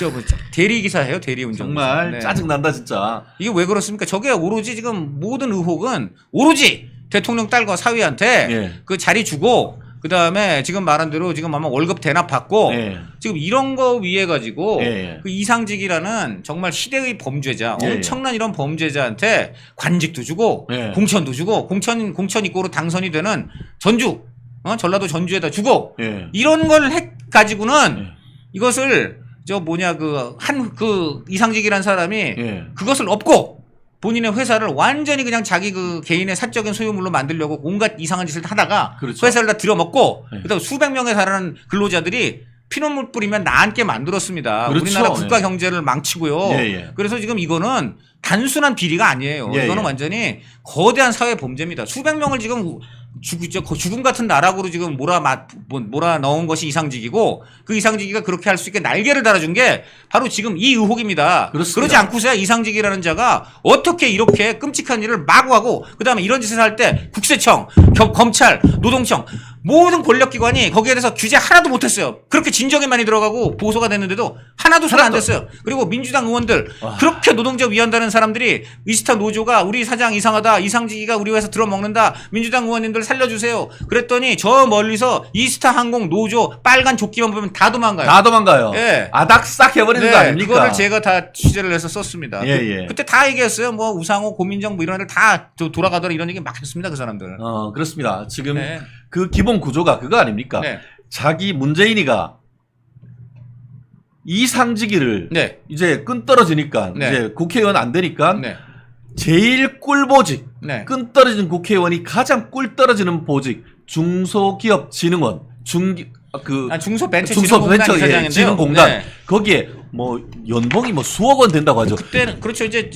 대리기사예요, 대리운전. 정말 네. 짜증난다 진짜. 이게 왜 그렇습니까? 저게 오로지 지금 모든 의혹은 오로지 대통령 딸과 사위한테 예. 그 자리 주고 그다음에 지금 말한 대로 지금 아마 월급 대납 받고 예. 지금 이런 거 위해 가지고 예. 그 이상직이라는 정말 시대의 범죄자, 예. 엄청난 이런 범죄자한테 관직도 주고 예. 공천도 주고 공천 입고로 당선이 되는 전주 전라도 전주에다 주고 예. 이런 걸 해 가지고는 예. 이것을 이상직이라는 사람이 예. 그것을 업고 본인의 회사를 완전히 그냥 자기 개인의 사적인 소유물로 만들려고 온갖 이상한 짓을 하다가 그렇죠. 회사를 다 들여먹고 네. 그다음 수백 명에 달하는 근로자들이 피눈물 뿌리면 나앉게 만들었습니다. 그렇죠. 우리나라 국가 경제를 망치고요. 예. 그래서 지금 이거는 단순한 비리가 아니에요. 예. 이거는 완전히 거대한 사회 범죄입니다. 수백 명을 지금 죽음 같은 나락으로 지금 몰아 넣은 것이 이상직이고 그 이상직이가 그렇게 할 수 있게 날개를 달아준 게 바로 지금 이 의혹입니다. 그렇습니다. 그러지 않고서야 이상직이라는 자가 어떻게 이렇게 끔찍한 일을 마구 하고 그다음에 이런 짓을 할 때 국세청, 검찰, 노동청 모든 권력기관이 거기에 대해서 규제 하나도 못했어요. 그렇게 진정이 많이 들어가고 보소가 됐는데도 하나도 손 안 댔어요. 그리고 민주당 의원들 그렇게 노동자 위한다는 사람들이 이스타 노조가 우리 사장 이상하다, 이상직이가 우리 회사 들어먹는다, 민주당 의원님들 살려주세요. 그랬더니 저 멀리서 이스타 항공 노조 빨간 조끼만 보면 다 도망가요. 다 도망가요. 예. 아닥싹 해버리는 거 아닙니까? 그거를 제가 다 취재를 해서 썼습니다. 예, 예. 그때 다 얘기했어요. 뭐 우상호, 고민정 뭐 이런 애들 다 돌아가더라 이런 얘기 막 했습니다. 그 사람들. 그렇습니다. 지금 네. 그 기본 구조가 그거 아닙니까? 네. 자기 문재인이가 이상직위를 네. 이제 끈 떨어지니까 네. 이제 국회의원 안 되니까 네. 제일 꿀보직 네. 끈 떨어지는 국회의원이 가장 꿀 떨어지는 보직 중소기업진흥원 중소벤처진흥공단 이사장인데요. 진흥공단 네. 거기에 뭐 연봉이 뭐 수억 원 된다고 하죠. 그때는 그렇죠. 이제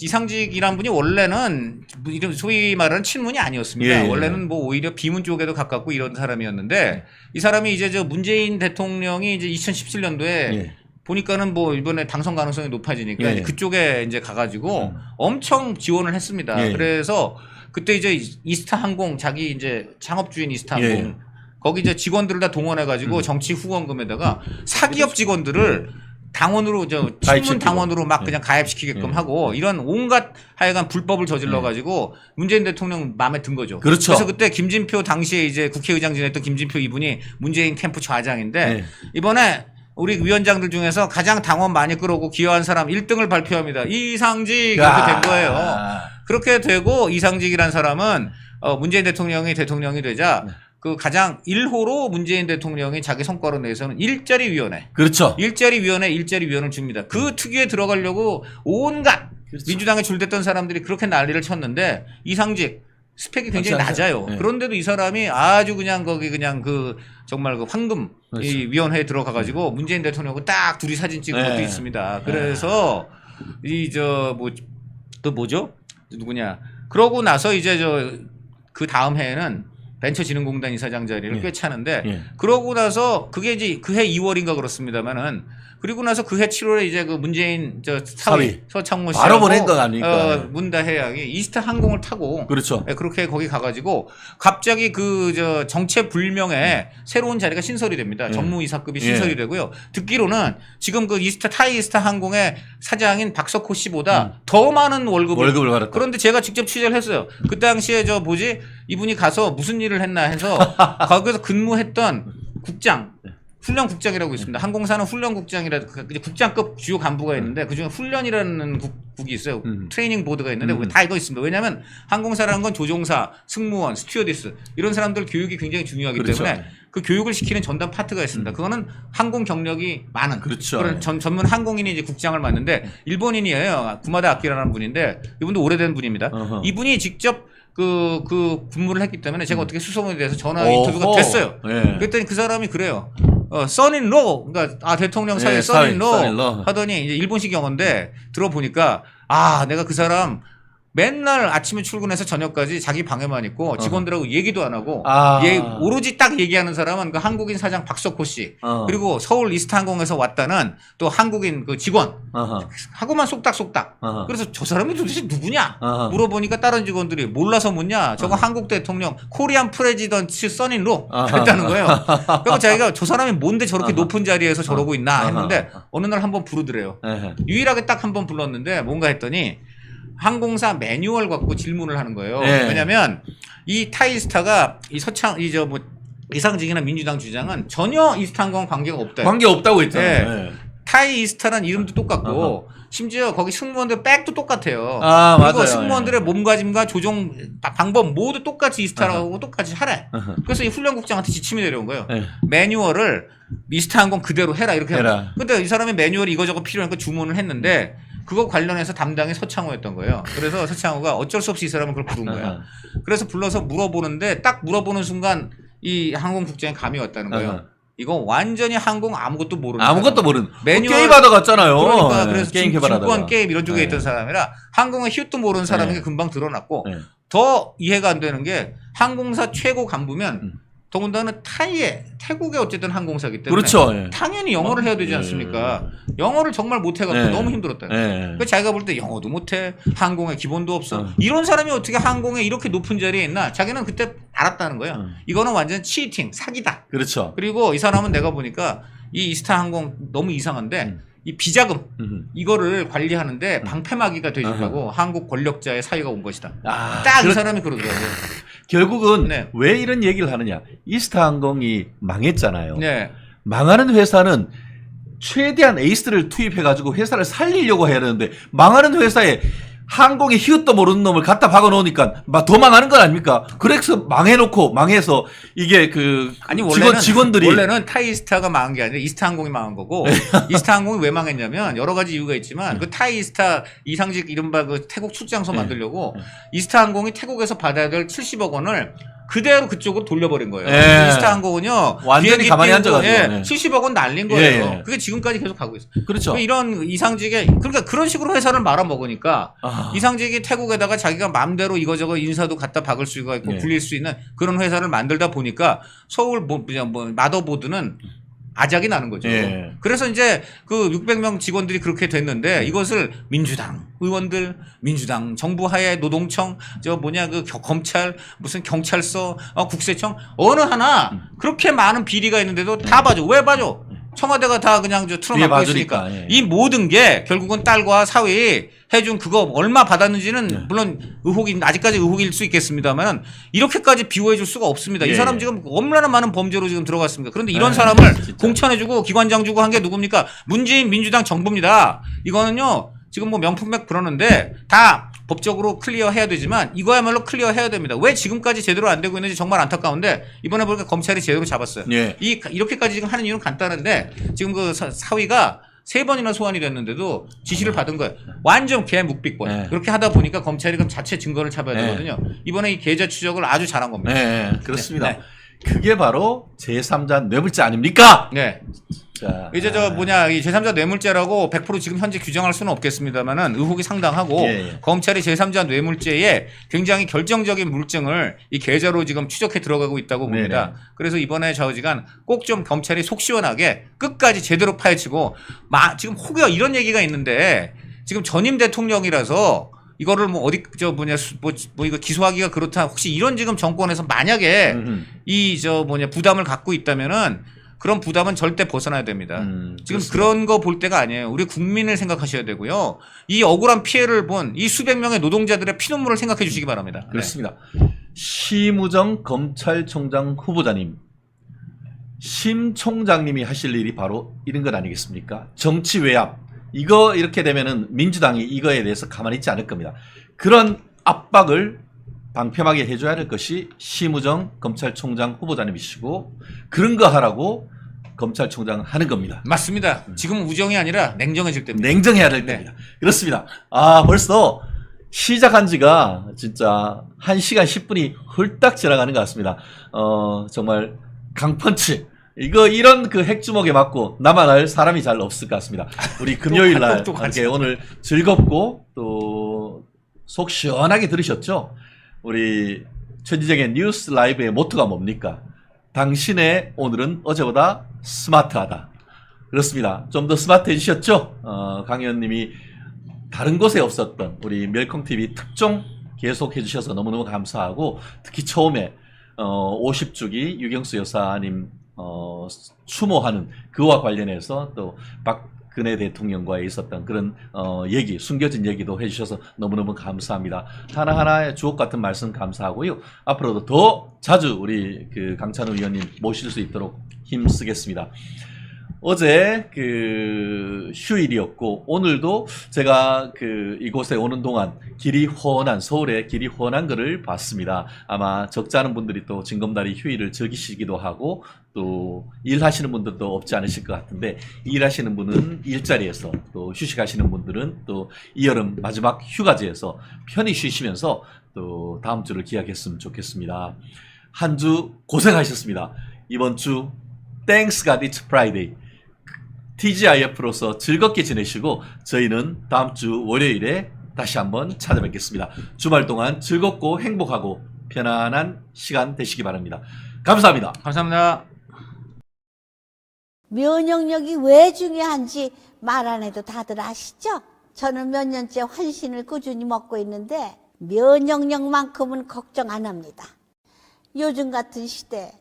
이상직이란 분이 원래는 이런 소위 말하는 친문이 아니었습니다. 예, 예. 원래는 뭐 오히려 비문 쪽에도 가깝고 이런 사람이었는데 이 사람이 이제 저 문재인 대통령이 이제 2017년도에 예. 보니까는 뭐 이번에 당선 가능성이 높아지니까 예. 이제 그쪽에 이제 가가지고 엄청 지원을 했습니다. 예. 그래서 그때 이제 이스타 항공 자기 이제 창업주인 이스타 항공 예. 거기 이제 직원들을 다 동원해가지고 정치 후원금에다가 사기업 직원들을 당원으로 친문 가입시키고. 당원으로 막 예. 그냥 가입시키게끔 예. 하고 이런 온갖 하여간 불법을 저질러가지고 문재인 대통령 마음에 든 거죠. 그렇죠. 그래서 그때 김진표 당시에 이제 국회의장 지냈던 김진표 이분이 문재인 캠프 좌장인데 예. 이번에 우리 위원장들 중에서 가장 당원 많이 끌어오고 기여한 사람 1등을 발표합니다. 이상직 이렇게 된 거예요. 그렇게 되고 이상직이란 사람은 문재인 대통령이 되자 그 가장 1호로 문재인 대통령이 자기 성과로 내서는 일자리위원회. 그렇죠. 일자리위원을 줍니다. 그 특위에 들어가려고 온갖 그렇죠. 민주당에 줄댔던 사람들이 그렇게 난리를 쳤는데 이상직 스펙이 굉장히 맞지 않아요? 낮아요. 네. 그런데도 이 사람이 아주 그냥 거기 그냥 그 정말 그 황금 그렇죠. 이 위원회에 들어가가지고 문재인 대통령하고 딱 둘이 사진 찍은 네. 것도 있습니다. 그래서 또 뭐죠? 누구냐? 그러고 나서 이제 그 다음 해에는 벤처진흥공단 이사장 자리를 예. 꿰차는데 예. 그러고 나서 그게 이제 그해 2월인가 그렇습니다만은 그리고 나서 그해 7월에 이제 그 문재인 사위 서창모 바로 보낸 씨하고 거 아닙니까? 문다혜 양이 이스타 항공을 타고 그렇죠. 그렇게 거기 가가지고 갑자기 정체불명의 새로운 자리가 신설이 됩니다. 예. 전무이사급이 예. 신설이 되고요. 듣기로는 지금 그 타이 이스타 항공의 사장인 박석호 씨보다 더 많은 월급을 받았다. 그런데 제가 직접 취재를 했어요. 그 당시에 이분이 가서 무슨 일을 했나 해서 거기서 근무했던 국장 훈련국장이라고 있습니다. 항공사는 훈련국장이라 국장급 주요 간부가 있는데 그중에 훈련이라는 국이 있어요. 트레이닝 보드가 있는데 다 이거 있습니다. 왜냐하면 항공사라는 건 조종사, 승무원, 스튜어디스 이런 사람들 교육이 굉장히 중요하기 그렇죠. 때문에 그 교육을 시키는 전담 파트가 있습니다. 그거는 항공 경력이 많은 그렇죠. 그런 전문 항공인이 이제 국장을 맡는데 일본인이에요. 구마다 아키라라는 분인데 이분도 오래된 분입니다. 어허. 이분이 직접 그 근무를 했기 때문에 제가 어떻게 수소문에 대해서 전화 어허. 인터뷰가 됐어요. 예. 그랬더니 그 사람이 그래요. 써인로 그러니까 대통령 사위 예, 써인로 son-in-law. 하더니 이제 일본식 영어인데 들어보니까 내가 그 사람 맨날 아침에 출근해서 저녁까지 자기 방에만 있고 직원들하고 얘기도 안 하고 오로지 딱 얘기하는 사람은 그 한국인 사장 박석호 씨 그리고 서울 이스타항공에서 왔다는 또 한국인 그 직원 하고만 쏙닥쏙닥 그래서 저 사람이 도대체 누구냐 물어보니까 다른 직원들이 몰라서 묻냐 저거 한국 대통령 코리안 프레지던트 써인로 그랬다는 거예요. 그리고 자기가 저 사람이 뭔데 저렇게 높은 자리에서 저러고 있나 했는데 어느 날 한번 부르더래요. 유일하게 딱 한 번 불렀는데 뭔가 했더니 항공사 매뉴얼 갖고 질문을 하는 거예요. 네. 왜냐면 이 타이스타가 이상직이나 민주당 주장은 전혀 이스타항공 관계가 없다. 관계 없다고 했잖아요. 네. 타이이스타라는 이름도 똑같고 심지어 거기 승무원들 백도 똑같아요. 그리고 맞아요. 승무원들의 몸가짐과 조종 방법 모두 똑같이 이스타라고 똑같이 하래. 그래서 이 훈련국장한테 지침이 내려온 거예요. 매뉴얼을 이스타항공 그대로 해라 이렇게 해라. 근데 이 사람이 매뉴얼이 이거저거 필요하니까 주문을 했는데 그거 관련해서 담당이 서창호였던 거예요. 그래서 서창호가 어쩔 수 없이 이 사람은 그걸 부른 거예요. 그래서 불러서 물어보는데 딱 물어보는 순간 이 항공국장이 감이 왔다는 거예요. 이거 완전히 항공 아무것도 모르는 매뉴얼 게임 하다 갔잖아요. 그러니까 그래서 게임 개발하다가. 증권 게임 이런 쪽에 있던 사람이라 항공의 휘도 모르는 사람인 게 금방 드러났고 네. 더 이해가 안 되는 게 항공사 최고 간부면 더군다나 태국의 어쨌든 항공사기 때문에 그렇죠. 당연히 영어를 해야 되지 않습니까? 영어를 정말 못해갖고 너무 힘들었다. 그러니까 자기가 볼 때 영어도 못해, 항공에 기본도 없어. 이런 사람이 어떻게 항공에 이렇게 높은 자리에 있나? 자기는 그때 알았다는 거예요. 이거는 완전 치팅, 사기다. 그렇죠. 그리고 이 사람은 내가 보니까 이 이스타 항공 너무 이상한데 이 비자금 이거를 관리하는데 방패막이가 되시라고 한국 권력자의 사위가 온 것이다. 딱 이 사람이 그러더라고요. 결국은 네. 왜 이런 얘기를 하느냐. 이스타항공이 망했잖아요. 네. 망하는 회사는 최대한 에이스를 투입해가지고 회사를 살리려고 해야 되는데 망하는 회사에 항공에 히읗도 모르는 놈을 갖다 박아놓으니까 더 망하는 건 아닙니까? 그래서 망해서 이게 그 아니 원래는 직원들이 원래는 타이스타가 망한 게 아니라 이스타항공이 망한 거고 이스타항공이 왜 망했냐면 여러 가지 이유가 있지만 그 타이스타 이상직 이른바 그 태국 출장소 만들려고 이스타항공이 태국에서 받아야 될 70억 원을 그대로 그쪽으로 돌려버린 거예요. 예. 이스타항공은요 완전히 비행기 가만히 띄우고, 앉아가지고, 예. 70억 원 날린 거예요. 예. 그게 지금까지 계속 가고 있어요. 그렇죠. 이런 이상직의 그러니까 그런 식으로 회사를 말아먹으니까 이상직이 태국에다가 자기가 마음대로 이거저거 인사도 갖다 박을 수가 있고 예. 굴릴 수 있는 그런 회사를 만들다 보니까 서울 마더보드는 아작이 나는 거죠. 예. 그래서 이제 그 600명 직원들이 그렇게 됐는데 이것을 민주당 의원들, 민주당 정부 하에 노동청, 그 검찰, 무슨 경찰서, 국세청 어느 하나 그렇게 많은 비리가 있는데도 다 봐줘. 왜 봐줘? 청와대가 다 그냥 위에 틀어막고 봐주니까, 있으니까 예. 이 모든 게 결국은 딸과 사위 해준 그거 얼마 받았는지는 물론 아직까지 의혹일 수 있겠습니다만 이렇게까지 비호해줄 수가 없습니다. 이 예. 사람 지금 얼마나 많은 범죄로 지금 들어갔습니까? 그런데 이런 사람을 진짜. 공천해주고 기관장 주고 한 게 누굽니까? 문재인 민주당 정부입니다. 이거는요 지금 뭐 명품백 그러는데 다 법적으로 클리어해야 되지만 이거야말로 클리어해야 됩니다. 왜 지금까지 제대로 안 되고 있는지 정말 안타까운데 이번에 보니까 검찰이 제대로 잡았어요. 예. 이렇게까지 지금 하는 이유는 간단한데 지금 그 사위가 3번이나 소환이 됐는데도 지시를 받은 거예요. 완전 개묵비권. 네. 그렇게 하다 보니까 검찰이 그럼 자체 증거를 잡아야 네. 되거든요. 이번에 이 계좌 추적을 아주 잘한 겁니다. 네, 그렇습니다. 네. 그게 바로 제3자 뇌물죄 아닙니까? 네. 자, 이제 이 제3자 뇌물죄라고 100% 지금 현재 규정할 수는 없겠습니다만은 의혹이 상당하고 예. 검찰이 제3자 뇌물죄에 굉장히 결정적인 물증을 이 계좌로 지금 추적해 들어가고 있다고 봅니다. 네네. 그래서 이번에 좌우지간 꼭 좀 검찰이 속 시원하게 끝까지 제대로 파헤치고 지금 혹여 이런 얘기가 있는데 지금 전임 대통령이라서 이거를 뭐 어디 이거 기소하기가 그렇다. 혹시 이런 지금 정권에서 만약에 부담을 갖고 있다면은 그런 부담은 절대 벗어나야 됩니다. 지금 그렇습니다. 그런 거 볼 때가 아니에요. 우리 국민을 생각하셔야 되고요. 이 억울한 피해를 본 이 수백 명의 노동자들의 피눈물을 생각해 주시기 바랍니다. 그렇습니다. 심우정 검찰총장 후보자님, 심 총장님이 하실 일이 바로 이런 것 아니겠습니까? 정치 외압. 이거 이렇게 되면은 민주당이 이거에 대해서 가만히 있지 않을 겁니다. 그런 압박을 방편하게 해줘야 할 것이 심우정 검찰총장 후보자님이시고 그런 거 하라고 검찰총장 하는 겁니다. 맞습니다. 지금 우정이 아니라 냉정해질 때입니다. 냉정해야 될 때입니다. 그렇습니다. 벌써 시작한 지가 진짜 1시간 10분이 훌딱 지나가는 것 같습니다. 정말 강펀치. 이런 그 핵주먹에 맞고 나만 할 사람이 잘 없을 것 같습니다. 우리 금요일 날 이렇게 오늘 즐겁고 또 속 시원하게 들으셨죠? 우리 최지정의 뉴스 라이브의 모토가 뭡니까? 당신의 오늘은 어제보다 스마트하다. 그렇습니다. 좀 더 스마트해지셨죠? 강 의원님이 다른 곳에 없었던 우리 멸콩TV 특종 계속 해주셔서 너무너무 감사하고 특히 처음에 50주기 유경수 여사님 추모하는 그와 관련해서 또 박근혜 대통령과의 있었던 그런 얘기, 숨겨진 얘기도 해주셔서 너무너무 감사합니다. 하나하나의 주옥 같은 말씀 감사하고요. 앞으로도 더 자주 우리 그 강찬우 의원님 모실 수 있도록 힘쓰겠습니다. 어제 그 휴일이었고 오늘도 제가 그 이곳에 오는 동안 길이 훤한 서울의 길이 훤한 것을 봤습니다. 아마 적지 않은 분들이 또 징검다리 휴일을 즐기시기도 하고 또 일하시는 분들도 없지 않으실 것 같은데 일하시는 분은 일자리에서 또 휴식하시는 분들은 또 이 여름 마지막 휴가지에서 편히 쉬시면서 또 다음 주를 기약했으면 좋겠습니다. 한 주 고생하셨습니다. 이번 주 Thanks God It's Friday. TGIF로서 즐겁게 지내시고 저희는 다음 주 월요일에 다시 한번 찾아뵙겠습니다. 주말 동안 즐겁고 행복하고 편안한 시간 되시기 바랍니다. 감사합니다. 감사합니다. 면역력이 왜 중요한지 말 안 해도 다들 아시죠? 저는 몇 년째 환신을 꾸준히 먹고 있는데 면역력만큼은 걱정 안 합니다. 요즘 같은 시대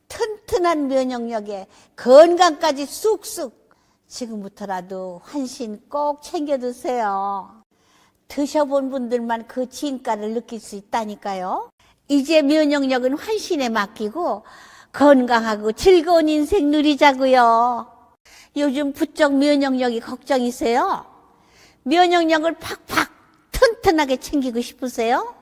튼튼한 면역력에 건강까지 쑥쑥 지금부터라도 환신 꼭 챙겨 드세요. 드셔본 분들만 그 진가를 느낄 수 있다니까요. 이제 면역력은 환신에 맡기고 건강하고 즐거운 인생 누리자고요. 요즘 부쩍 면역력이 걱정이세요? 면역력을 팍팍 튼튼하게 챙기고 싶으세요?